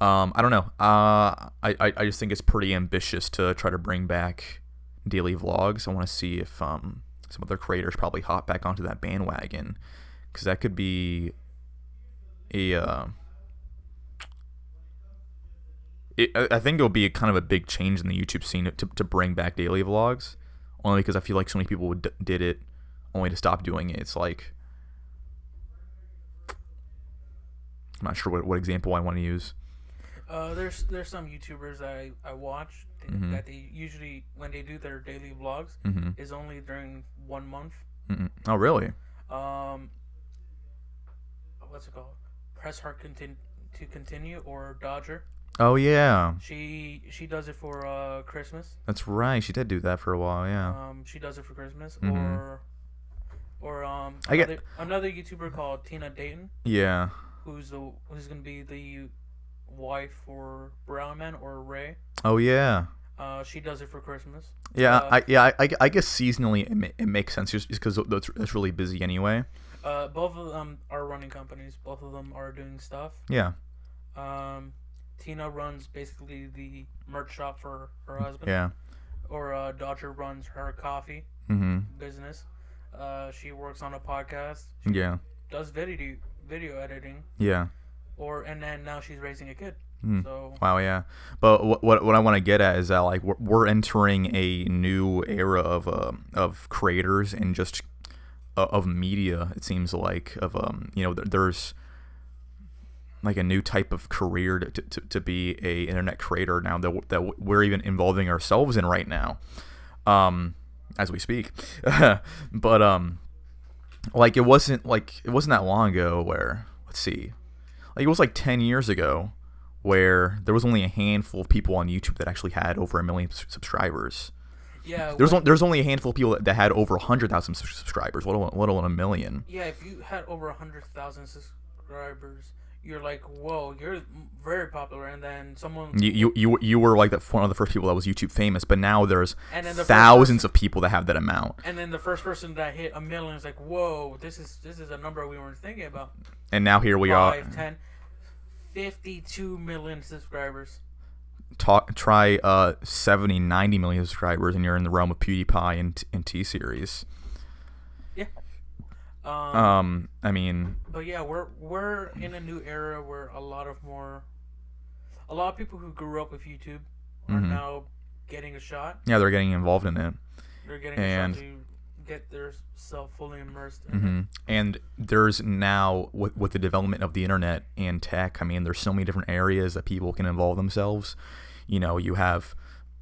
[SPEAKER 1] I don't know. I just think it's pretty ambitious to try to bring back daily vlogs. I want to see if some other creators probably hop back onto that bandwagon, because that could be I think it'll be kind of a big change in the YouTube scene to bring back daily vlogs, only because I feel like so many people did it only to stop doing it. It's like, I'm not sure what example I want to use.
[SPEAKER 2] There's some YouTubers that I watch that they usually, when they do their daily vlogs, is only during 1 month.
[SPEAKER 1] Oh, really?
[SPEAKER 2] What's it called? Press Hard to Continue, or Dodger.
[SPEAKER 1] Oh yeah.
[SPEAKER 2] She does it for Christmas.
[SPEAKER 1] That's right. She did do that for a while. Yeah.
[SPEAKER 2] She does it for Christmas, or another YouTuber called Tina Dayton.
[SPEAKER 1] Yeah.
[SPEAKER 2] Who's gonna be the wife for Brown Man or Ray?
[SPEAKER 1] Oh yeah.
[SPEAKER 2] She does it for Christmas.
[SPEAKER 1] Yeah. I guess seasonally it makes sense just because that's really busy anyway.
[SPEAKER 2] Both of them are running companies. Both of them are doing stuff.
[SPEAKER 1] Yeah.
[SPEAKER 2] Tina runs basically the merch shop for her husband.
[SPEAKER 1] Yeah.
[SPEAKER 2] Or Dodger runs her coffee business. She works on a podcast. She does video editing.
[SPEAKER 1] Yeah.
[SPEAKER 2] And then now she's raising a kid. So
[SPEAKER 1] wow, yeah. But what I want to get at is that, like, we're entering a new era of creators and just of media. It seems like there's like a new type of career to be a internet creator now that we're even involving ourselves in right now, as we speak. But like it wasn't that long ago where, let's see, like it was like 10 years ago where there was only a handful of people on YouTube that actually had over 1 million subscribers.
[SPEAKER 2] Yeah,
[SPEAKER 1] there's only a handful of people that had over 100,000 subscribers, let alone 1 million.
[SPEAKER 2] Yeah, if you had over 100,000 subscribers, you're like, whoa, you're very popular. And then someone
[SPEAKER 1] you were like one of the first people that was YouTube famous, but now there's thousands of people that have that amount.
[SPEAKER 2] And then the first person that hit 1 million is like, whoa, this is a number we weren't thinking about.
[SPEAKER 1] And now here we are.
[SPEAKER 2] 10, 52 million subscribers.
[SPEAKER 1] Try 70, 90 million subscribers, and you're in the realm of PewDiePie and T-Series.
[SPEAKER 2] Yeah.
[SPEAKER 1] I mean.
[SPEAKER 2] But yeah, we're in a new era where a lot of people who grew up with YouTube are now getting a shot.
[SPEAKER 1] Yeah, they're getting involved in it.
[SPEAKER 2] They're getting a shot to get themselves fully immersed in it.
[SPEAKER 1] And there's now, with the development of the internet and tech, I mean, there's so many different areas that people can involve themselves. You know, you have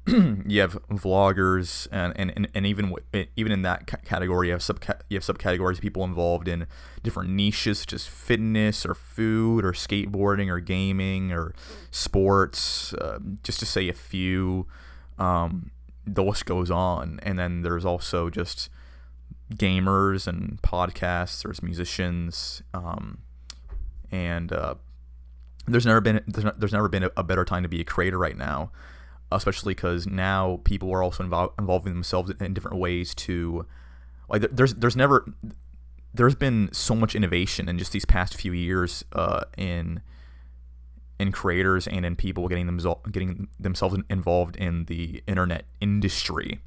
[SPEAKER 1] you have vloggers, and even in that category, you have subcategories of people involved in different niches, such as fitness or food or skateboarding or gaming or sports, just to say a few. The list goes on, and then there's also just gamers and podcasts. There's musicians, and there's never been a better time to be a creator right now, especially because now people are also involving themselves in different ways to, like, there's been so much innovation in just these past few years in creators and in people getting themselves involved in the internet industry,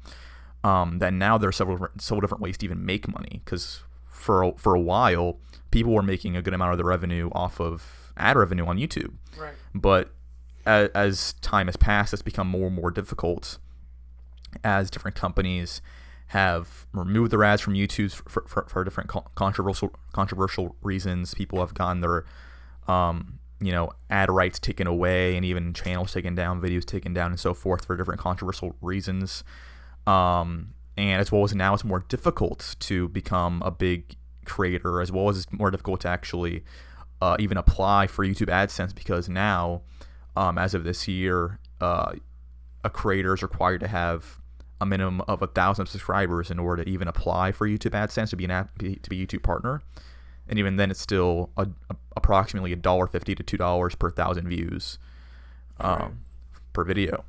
[SPEAKER 1] that now there are several different ways to even make money, because for a while people were making a good amount of their revenue off of ad revenue on YouTube.
[SPEAKER 2] Right.
[SPEAKER 1] But as time has passed, it's become more and more difficult as different companies have removed their ads from YouTube for different controversial reasons. People have gotten their ad rights taken away, and even channels taken down, videos taken down, and so forth for different controversial reasons. And as well as now it's more difficult to become a big creator, as well as it's more difficult to actually even apply for YouTube AdSense, because now, as of this year, a creator is required to have a minimum of 1,000 subscribers in order to even apply for YouTube AdSense to be a YouTube partner. And even then, it's still approximately $1.50 to $2 per 1,000 views per video.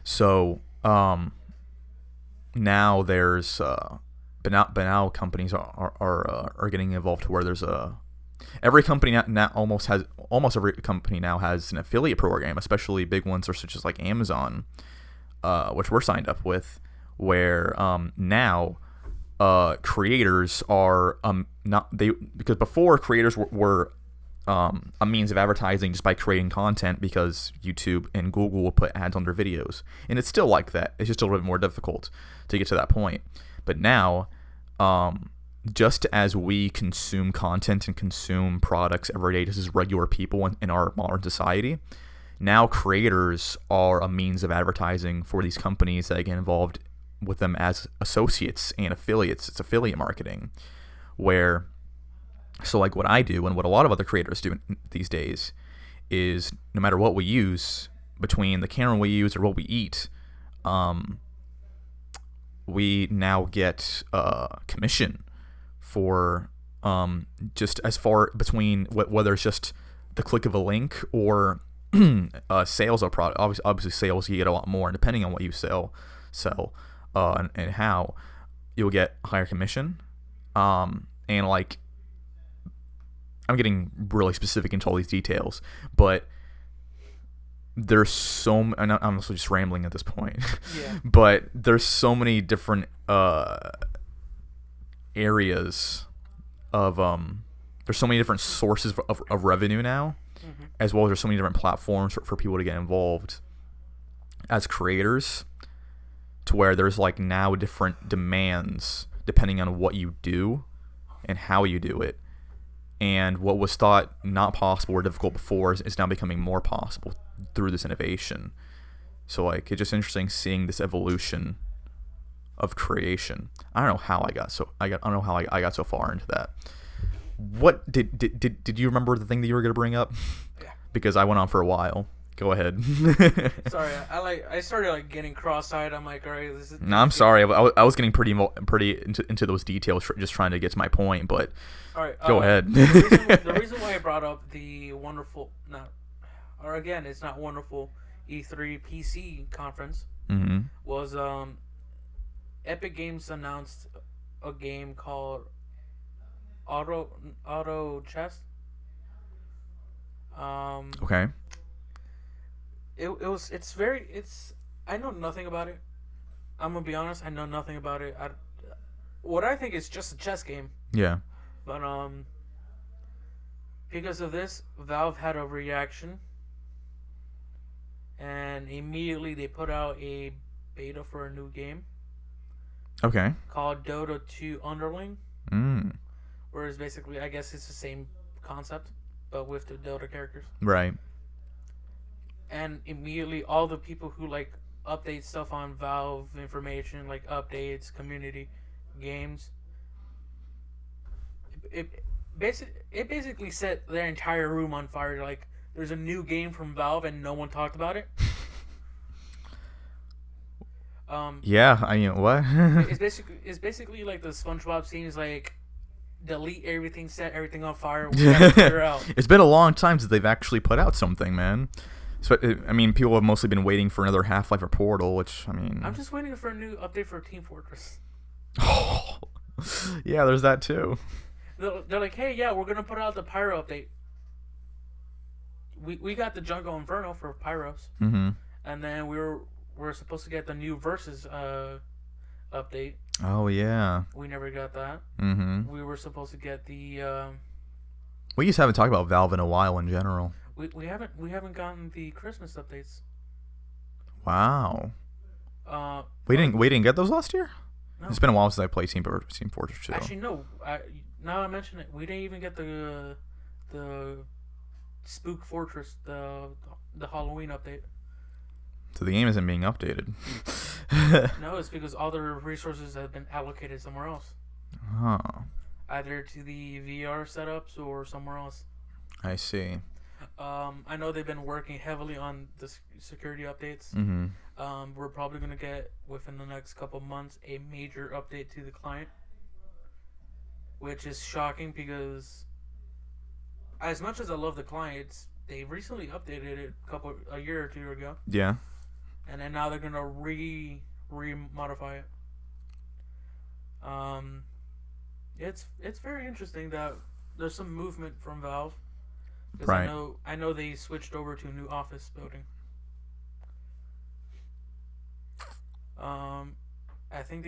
[SPEAKER 1] So now there's but now companies are getting involved to where there's every company now almost every company now has an affiliate program, especially big ones such as like Amazon, which we're signed up with, where now creators are because before creators were a means of advertising just by creating content, because YouTube and Google will put ads on their videos, and it's still like that. It's just a little bit more difficult to get to that point. But now, just as we consume content and consume products every day just as regular people in our modern society, now creators are a means of advertising for these companies that get involved with them as associates and affiliates. It's affiliate marketing, where, so like what I do and what a lot of other creators do these days is, no matter what we use, between the camera we use or what we eat, we now get commission for just as far between whether it's just the click of a link or sales of product. Obviously sales, you get a lot more, and depending on what you sell and how, you'll get higher commission. And like, I'm getting really specific into all these details, but there's and I'm also just rambling at this point.
[SPEAKER 2] Yeah.
[SPEAKER 1] But there's so many different areas of there's so many different sources of revenue now, mm-hmm. as well as there's so many different platforms for people to get involved as creators, to where there's like now different demands depending on what you do and how you do it. And what was thought not possible or difficult before is now becoming more possible through this innovation. So like, it's just interesting seeing this evolution of creation. I don't know how I got so far into that. What did you remember the thing that you were going to bring up?
[SPEAKER 2] Yeah.
[SPEAKER 1] Because I went on for a while. Go ahead.
[SPEAKER 2] Sorry, I started like getting cross-eyed. I'm like, all right, this is.
[SPEAKER 1] No, I'm sorry. I was getting pretty into those details, just trying to get to my point. But
[SPEAKER 2] all right,
[SPEAKER 1] go ahead.
[SPEAKER 2] The reason why I brought up the wonderful, it's not wonderful, E3 PC conference,
[SPEAKER 1] mm-hmm.
[SPEAKER 2] was Epic Games announced a game called Auto Chess.
[SPEAKER 1] Okay.
[SPEAKER 2] I know nothing about it. I'm gonna be honest, I know nothing about it. What I think is just a chess game.
[SPEAKER 1] Yeah.
[SPEAKER 2] But because of this, Valve had a reaction, and immediately they put out a beta for a new game.
[SPEAKER 1] Okay.
[SPEAKER 2] Called Dota 2 Underling. Whereas basically, I guess it's the same concept, but with the Dota characters.
[SPEAKER 1] Right.
[SPEAKER 2] And immediately, all the people who like update stuff on Valve information, like updates, community, games. It basically set their entire room on fire. Like, there's a new game from Valve and no one talked about it.
[SPEAKER 1] Yeah, I mean, what?
[SPEAKER 2] It's basically like the SpongeBob scene is like, delete everything, set everything on fire. We gotta figure out.
[SPEAKER 1] It's been a long time since they've actually put out something, man. So I mean, people have mostly been waiting for another Half-Life or Portal, which I mean.
[SPEAKER 2] I'm just waiting for a new update for Team Fortress.
[SPEAKER 1] Oh, yeah, there's that too.
[SPEAKER 2] They're like, hey, yeah, we're gonna put out the Pyro update. We got the Jungle Inferno for Pyros, and then we're supposed to get the new Versus update.
[SPEAKER 1] Oh yeah.
[SPEAKER 2] We never got that. We were supposed to get the.
[SPEAKER 1] We just haven't talked about Valve in a while in general.
[SPEAKER 2] We haven't gotten the Christmas updates.
[SPEAKER 1] Wow. We didn't get those last year.
[SPEAKER 2] No.
[SPEAKER 1] It's been a while since I played Team Fortress 2.
[SPEAKER 2] Actually, no. Now I mention it, we didn't even get the Spook Fortress, the Halloween update.
[SPEAKER 1] So the game isn't being updated.
[SPEAKER 2] No, it's because all the resources have been allocated somewhere else.
[SPEAKER 1] Huh.
[SPEAKER 2] Either to the VR setups or somewhere else.
[SPEAKER 1] I see.
[SPEAKER 2] I know they've been working heavily on the security updates. We're probably going to get, within the next couple months, a major update to the client. Which is shocking because, as much as I love the client, they recently updated it a year or two ago.
[SPEAKER 1] Yeah.
[SPEAKER 2] And then now they're going to re-modify it. It's very interesting that there's some movement from Valve. Because
[SPEAKER 1] right.
[SPEAKER 2] I know they switched over to a new office building. I think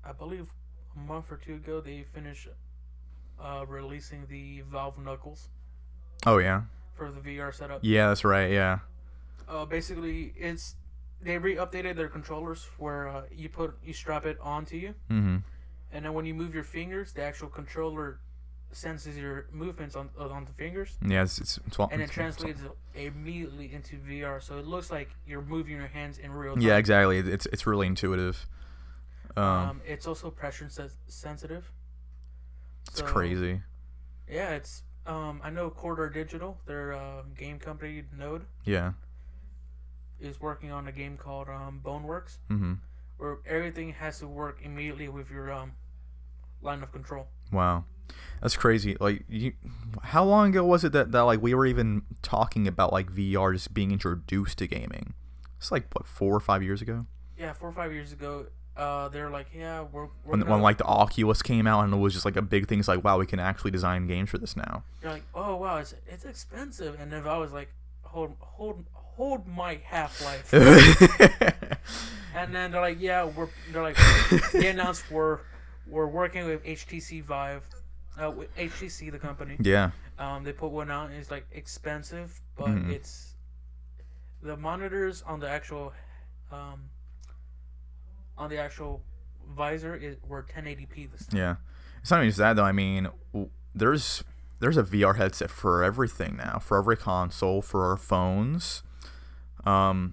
[SPEAKER 2] I believe a month or two ago they finished releasing the Valve Knuckles.
[SPEAKER 1] Oh yeah.
[SPEAKER 2] For the VR setup.
[SPEAKER 1] Yeah, that's right. Yeah.
[SPEAKER 2] Basically, they re-updated their controllers where you strap it onto you,
[SPEAKER 1] and
[SPEAKER 2] then when you move your fingers, the actual controller senses your movements on the fingers.
[SPEAKER 1] Yeah,
[SPEAKER 2] and it translates immediately into VR, so it looks like you're moving your hands in real time.
[SPEAKER 1] Yeah, exactly. It's really intuitive.
[SPEAKER 2] It's also pressure sensitive.
[SPEAKER 1] It's crazy.
[SPEAKER 2] Yeah, it's I know Corridor Digital, their game company Node.
[SPEAKER 1] Yeah.
[SPEAKER 2] Is working on a game called Boneworks, where everything has to work immediately with your line of control.
[SPEAKER 1] Wow. That's crazy. Like, how long ago was it that like we were even talking about like VR just being introduced to gaming? It's like what, 4 or 5 years ago?
[SPEAKER 2] Yeah, 4 or 5 years ago. They're like, yeah, we're
[SPEAKER 1] when like the Oculus came out and it was just like a big thing. It's like, wow, we can actually design games for this now.
[SPEAKER 2] You're like, oh wow, it's expensive, and then I was like, hold my Half-Life. And then they're like, yeah, they announced we're working with HTC Vive. With HTC, the company.
[SPEAKER 1] Yeah.
[SPEAKER 2] They put one out, and it's like expensive, but it's the monitors on the actual visor were 1080p this time.
[SPEAKER 1] Yeah, it's not even just that though. I mean, there's a VR headset for everything now, for every console, for our phones.
[SPEAKER 2] I'm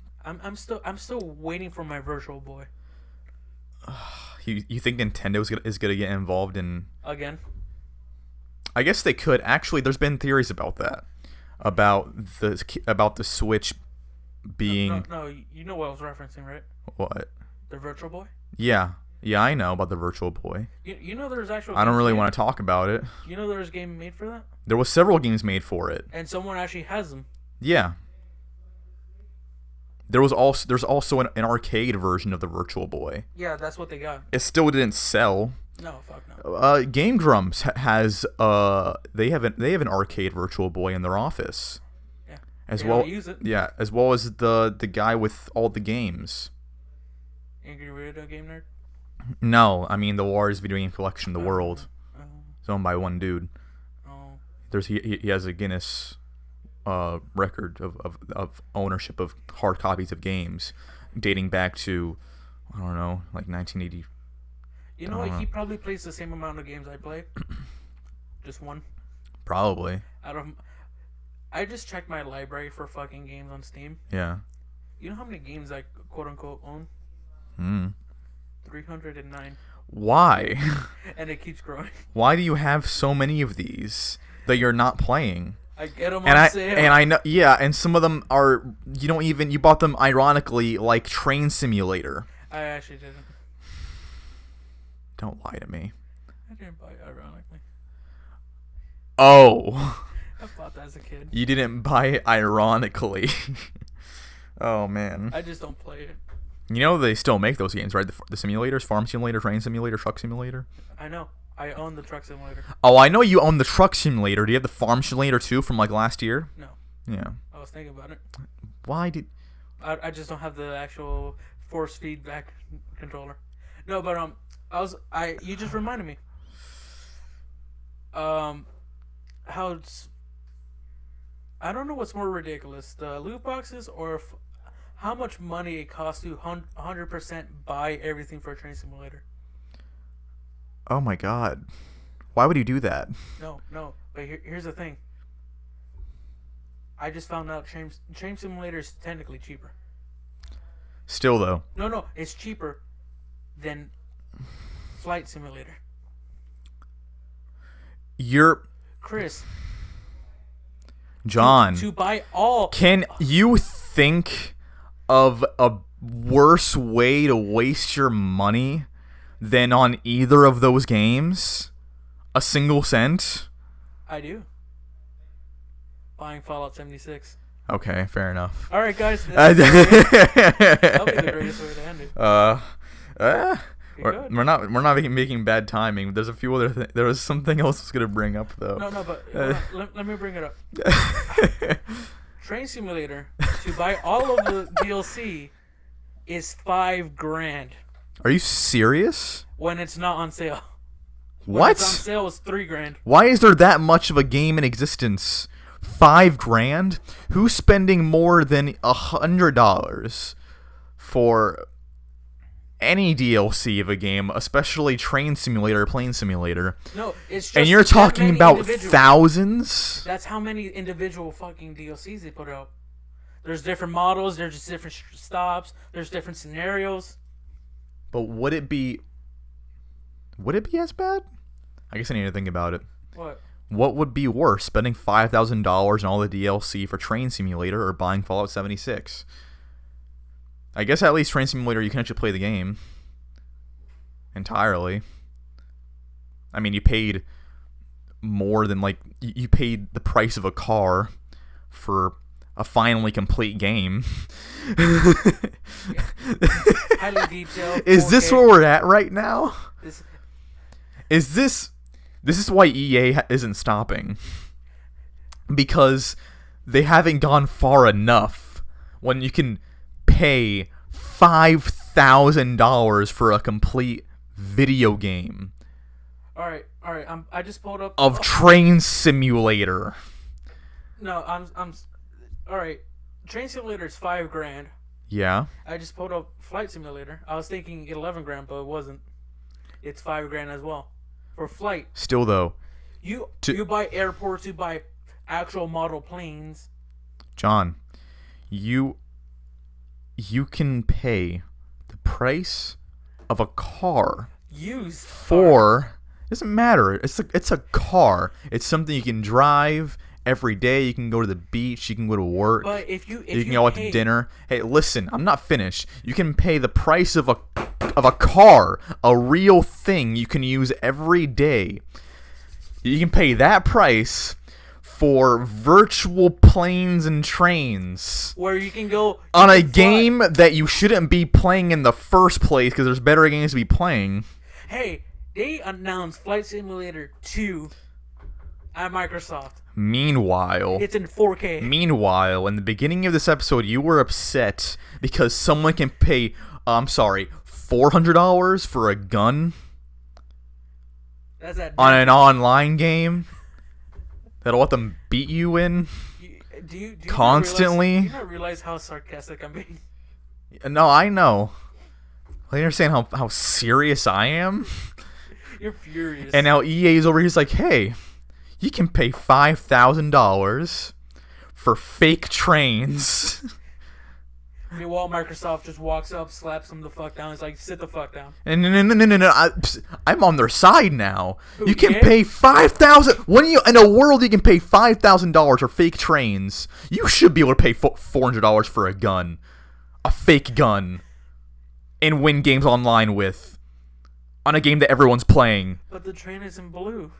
[SPEAKER 2] still waiting for my Virtual Boy.
[SPEAKER 1] You think Nintendo is gonna get involved in
[SPEAKER 2] again?
[SPEAKER 1] I guess they could. Actually, there's been theories about that, about the Switch being.
[SPEAKER 2] No, you know what I was referencing, right?
[SPEAKER 1] What?
[SPEAKER 2] The Virtual Boy.
[SPEAKER 1] Yeah, I know about the Virtual Boy.
[SPEAKER 2] You know there's actual.
[SPEAKER 1] I don't really want to talk about it.
[SPEAKER 2] You know there's a game made for that.
[SPEAKER 1] There was several games made for it.
[SPEAKER 2] And someone actually has them.
[SPEAKER 1] Yeah. There's also an arcade version of the Virtual Boy.
[SPEAKER 2] Yeah, that's what they got.
[SPEAKER 1] It still didn't sell.
[SPEAKER 2] No, fuck no.
[SPEAKER 1] Game Grumps has they have an arcade Virtual Boy in their office.
[SPEAKER 2] Yeah.
[SPEAKER 1] As
[SPEAKER 2] they
[SPEAKER 1] well.
[SPEAKER 2] don't use it.
[SPEAKER 1] Yeah, as well as the guy with all the games.
[SPEAKER 2] Angry Weirdo Game Nerd.
[SPEAKER 1] No, I mean the largest video game collection in the world. It's owned by one dude.
[SPEAKER 2] Oh.
[SPEAKER 1] He has a Guinness record of ownership of hard copies of games dating back to, I don't know, like 1980.
[SPEAKER 2] You know what? He probably plays the same amount of games I play. Just one.
[SPEAKER 1] Probably.
[SPEAKER 2] I just checked my library for fucking games on Steam.
[SPEAKER 1] Yeah.
[SPEAKER 2] You know how many games I quote unquote own?
[SPEAKER 1] Hmm.
[SPEAKER 2] 309,
[SPEAKER 1] Why?
[SPEAKER 2] and it keeps growing.
[SPEAKER 1] Why do you have so many of these that you're not playing?
[SPEAKER 2] I get them
[SPEAKER 1] And
[SPEAKER 2] on sale.
[SPEAKER 1] I know, yeah, and some of them are, you bought them ironically, like Train Simulator.
[SPEAKER 2] I actually didn't.
[SPEAKER 1] Don't lie to me.
[SPEAKER 2] I didn't buy it ironically.
[SPEAKER 1] Oh.
[SPEAKER 2] I bought that as a kid.
[SPEAKER 1] You didn't buy it ironically. Oh, man.
[SPEAKER 2] I just don't play it.
[SPEAKER 1] You know they still make those games, right? The simulators, Farm Simulator, Train Simulator, Truck Simulator.
[SPEAKER 2] I know. I own the Truck Simulator.
[SPEAKER 1] Oh, I know you own the Truck Simulator. Do you have the Farm Simulator too from like last year?
[SPEAKER 2] No.
[SPEAKER 1] Yeah.
[SPEAKER 2] I was thinking about it.
[SPEAKER 1] Why did?
[SPEAKER 2] I just don't have the actual force feedback controller. No, but you just reminded me. How it's, I don't know what's more ridiculous, the loot boxes or how much money it costs to 100% buy everything for a train simulator.
[SPEAKER 1] Oh my God. Why would you do that?
[SPEAKER 2] No. But here's the thing. I just found out train simulator is technically cheaper.
[SPEAKER 1] Still though.
[SPEAKER 2] No, it's cheaper than flight simulator.
[SPEAKER 1] You're
[SPEAKER 2] Chris.
[SPEAKER 1] John.
[SPEAKER 2] To buy all.
[SPEAKER 1] Can you think of a worse way to waste your money than on either of those games? A single cent?
[SPEAKER 2] I do. Buying Fallout 76.
[SPEAKER 1] Okay, fair enough.
[SPEAKER 2] All right, guys. That'll be the greatest way to end it.
[SPEAKER 1] We're not making bad timing. There's a few other there was something else I was gonna bring up though.
[SPEAKER 2] No, but let me bring it up. Train Simulator, to buy all of the DLC is $5,000
[SPEAKER 1] Are you serious?
[SPEAKER 2] when it's not on sale. When
[SPEAKER 1] What?
[SPEAKER 2] it's on sale, it's $3,000.
[SPEAKER 1] Why is there that much of a game in existence? $5,000? Who's spending more than $100 for any DLC of a game, especially Train Simulator or Plane Simulator?
[SPEAKER 2] No, it's just
[SPEAKER 1] And you're
[SPEAKER 2] that
[SPEAKER 1] talking
[SPEAKER 2] many
[SPEAKER 1] about
[SPEAKER 2] individual-
[SPEAKER 1] thousands?
[SPEAKER 2] That's how many individual fucking DLCs they put out. There's different models. There's just different stops. There's different scenarios.
[SPEAKER 1] But would it be as bad? I guess I need to think about it.
[SPEAKER 2] What?
[SPEAKER 1] What would be worse, spending $5,000 on all the DLC for Train Simulator or buying Fallout 76? I guess at least Train Simulator you can actually play the game entirely. I mean, you paid more than you paid the price of a car for a finally complete game.
[SPEAKER 2] Highly detailed.
[SPEAKER 1] Is this
[SPEAKER 2] 4K.
[SPEAKER 1] where we're at right now?
[SPEAKER 2] This-
[SPEAKER 1] This is why EA isn't stopping, because they haven't gone far enough when you can pay $5,000 for a complete video game
[SPEAKER 2] All right. I just pulled up
[SPEAKER 1] of Train Simulator.
[SPEAKER 2] No, I'm. All right. Train Simulator is $5,000.
[SPEAKER 1] Yeah.
[SPEAKER 2] I just pulled up Flight Simulator. I was thinking $11,000, but it wasn't. It's $5,000 as well for flight.
[SPEAKER 1] Still though,
[SPEAKER 2] You buy airports. You buy actual model planes.
[SPEAKER 1] John, you can pay the price of a car
[SPEAKER 2] Used
[SPEAKER 1] for. Doesn't matter. It's a car. It's something you can drive every day. You can go to the beach. You can go to work.
[SPEAKER 2] But if you
[SPEAKER 1] can go out to dinner. Hey, listen, I'm not finished. You can pay the price of a car, a real thing you can use every day. You can pay that price for virtual planes and trains
[SPEAKER 2] where you can go
[SPEAKER 1] on a
[SPEAKER 2] fly.
[SPEAKER 1] game that you shouldn't be playing in the first place because there's better games to be playing.
[SPEAKER 2] Hey, they announced Flight Simulator 2 at Microsoft.
[SPEAKER 1] Meanwhile,
[SPEAKER 2] It's in 4K.
[SPEAKER 1] in the beginning of this episode, you were upset because someone can pay, $400 for a gun
[SPEAKER 2] That's that.
[SPEAKER 1] on an online game that'll let them beat you in.
[SPEAKER 2] Do you
[SPEAKER 1] Constantly?
[SPEAKER 2] Do you not realize how sarcastic I'm being?
[SPEAKER 1] No, I know. I understand how serious I am.
[SPEAKER 2] You're furious.
[SPEAKER 1] And now EA's over here's like, hey, you can pay $5,000 for fake trains
[SPEAKER 2] Meanwhile, Microsoft just walks up, slaps him the fuck down. It's like, sit the fuck down.
[SPEAKER 1] And no. I'm on their side now.
[SPEAKER 2] Who,
[SPEAKER 1] You can
[SPEAKER 2] EA?
[SPEAKER 1] pay $5,000 when you in a world you can pay $5,000 for fake trains. You should be able to pay $400 for a gun, a fake gun, and win games online with, on a game that everyone's playing.
[SPEAKER 2] But the train is in blue.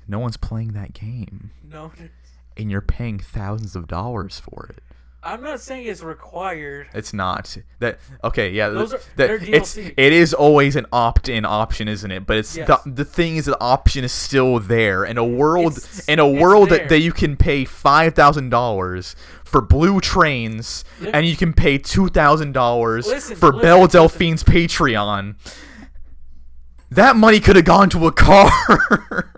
[SPEAKER 1] No one's playing that game,
[SPEAKER 2] No.
[SPEAKER 1] and you're paying thousands of dollars for it.
[SPEAKER 2] I'm not saying it's required.
[SPEAKER 1] It's not that okay. Yeah,
[SPEAKER 2] Those are,
[SPEAKER 1] that
[SPEAKER 2] they're DLC.
[SPEAKER 1] it is always an opt-in option, isn't it? But it's
[SPEAKER 2] Yes.
[SPEAKER 1] the thing is the option is still there in a world
[SPEAKER 2] It's
[SPEAKER 1] that
[SPEAKER 2] there.
[SPEAKER 1] you can pay $5,000 for blue trains
[SPEAKER 2] Yep.
[SPEAKER 1] and you can pay $2,000
[SPEAKER 2] Listen,
[SPEAKER 1] for
[SPEAKER 2] listen,
[SPEAKER 1] Belle
[SPEAKER 2] listen.
[SPEAKER 1] Delphine's Patreon. That money could have gone to a car.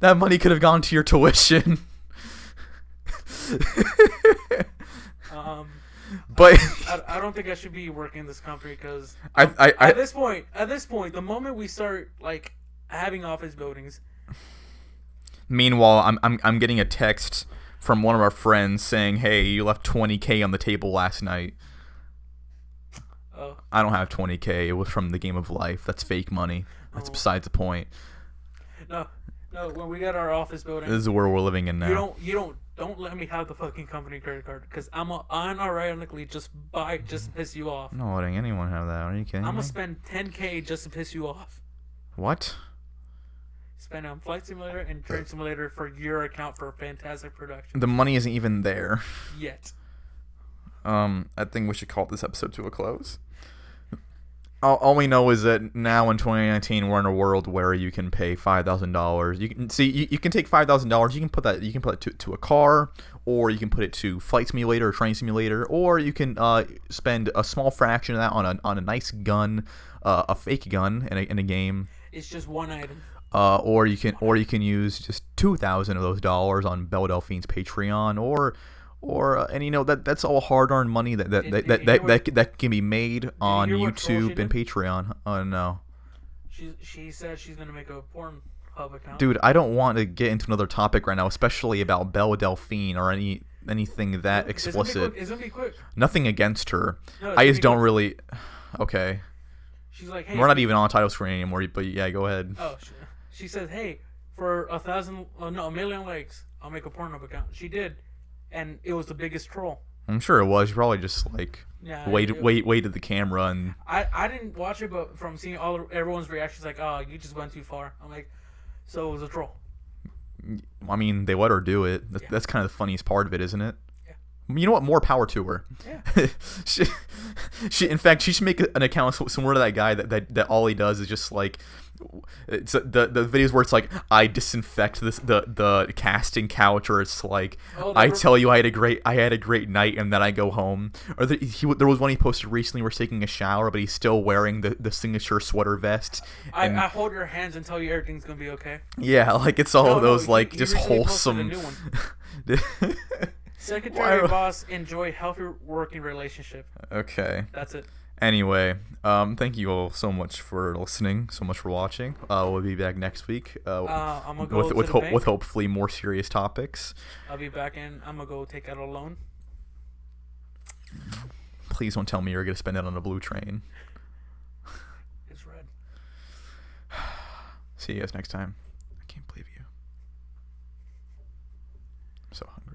[SPEAKER 1] That money could have gone to your tuition. But
[SPEAKER 2] I don't think I should be working in this company because
[SPEAKER 1] I
[SPEAKER 2] at this point, the moment we start like having office buildings,
[SPEAKER 1] meanwhile, I'm getting a text from one of our friends saying, "Hey, you left $20K on the table last night."
[SPEAKER 2] oh,
[SPEAKER 1] I don't have $20K. It was from the Game of Life. That's fake money. That's
[SPEAKER 2] Oh.
[SPEAKER 1] besides the point.
[SPEAKER 2] no, when we get our office building,
[SPEAKER 1] This is where we're living in now.
[SPEAKER 2] you don't let me have the fucking company credit card because I'm unironically just to piss you off.
[SPEAKER 1] I'm not letting anyone have that. Are you kidding
[SPEAKER 2] I'm
[SPEAKER 1] me?
[SPEAKER 2] gonna spend $10K just to piss you off.
[SPEAKER 1] What?
[SPEAKER 2] Spend on Flight Simulator and Train Simulator for your account for Phantastic production.
[SPEAKER 1] The money isn't even there.
[SPEAKER 2] Yet.
[SPEAKER 1] I think we should call this episode to a close. All we know is that now in 2019 we're in a world where you can pay $5,000. You can see you can take $5,000. You can put that to a car, or you can put it to Flight Simulator or Train Simulator, or you can spend a small fraction of that on a nice gun, a fake gun in a game.
[SPEAKER 2] It's just one item.
[SPEAKER 1] Or you can use just $2,000 of those dollars on Belle Delphine's Patreon, or and you know that's all hard-earned money that can be made on
[SPEAKER 2] hear what troll she
[SPEAKER 1] YouTube and
[SPEAKER 2] did?
[SPEAKER 1] Patreon. Oh no,
[SPEAKER 2] She said she's gonna make a porn hub account.
[SPEAKER 1] dude, I don't want to get into another topic right now, especially about Belle Delphine or anything that explicit.
[SPEAKER 2] It's gonna be quick.
[SPEAKER 1] Nothing against her.
[SPEAKER 2] No, it's
[SPEAKER 1] I
[SPEAKER 2] gonna
[SPEAKER 1] just
[SPEAKER 2] be
[SPEAKER 1] don't
[SPEAKER 2] quick.
[SPEAKER 1] really. Okay,
[SPEAKER 2] She's like, hey,
[SPEAKER 1] we're not even on title screen anymore. But yeah, go ahead.
[SPEAKER 2] Oh, she says, hey, for 1,000,000 likes, I'll make a Pornhub account. She did, and it was the biggest troll.
[SPEAKER 1] I'm sure it was. You probably just like
[SPEAKER 2] Yeah,
[SPEAKER 1] waited the camera and.
[SPEAKER 2] I didn't watch it, but from seeing everyone's reactions, like, oh, you just went too far. I'm like, so it was a troll.
[SPEAKER 1] I mean, they let her do it.
[SPEAKER 2] Yeah.
[SPEAKER 1] That's kind of the funniest part of it, isn't it?
[SPEAKER 2] Yeah.
[SPEAKER 1] You know what? More power to her.
[SPEAKER 2] Yeah.
[SPEAKER 1] In fact, she should make an account similar to that guy that all he does is just like, it's the videos where it's like I disinfect the casting couch, or it's like I tell you I had a great night and then I go home. Or there was one he posted recently where he's taking a shower but he's still wearing the signature sweater vest.
[SPEAKER 2] I hold your hands and tell you everything's gonna be okay.
[SPEAKER 1] Yeah, like it's all those like
[SPEAKER 2] he
[SPEAKER 1] just
[SPEAKER 2] recently posted a
[SPEAKER 1] wholesome.
[SPEAKER 2] new one. Secretary and boss enjoy healthy working relationship.
[SPEAKER 1] Okay.
[SPEAKER 2] That's it.
[SPEAKER 1] Anyway, thank you all so much for listening, so much for watching. We'll be back next week
[SPEAKER 2] I'm gonna go
[SPEAKER 1] with hopefully more serious topics.
[SPEAKER 2] I'll be back in. I'm gonna go take out a loan.
[SPEAKER 1] Please don't tell me you're gonna spend it on a blue train.
[SPEAKER 2] It's red.
[SPEAKER 1] See you guys next time. I can't believe you. I'm so hungry.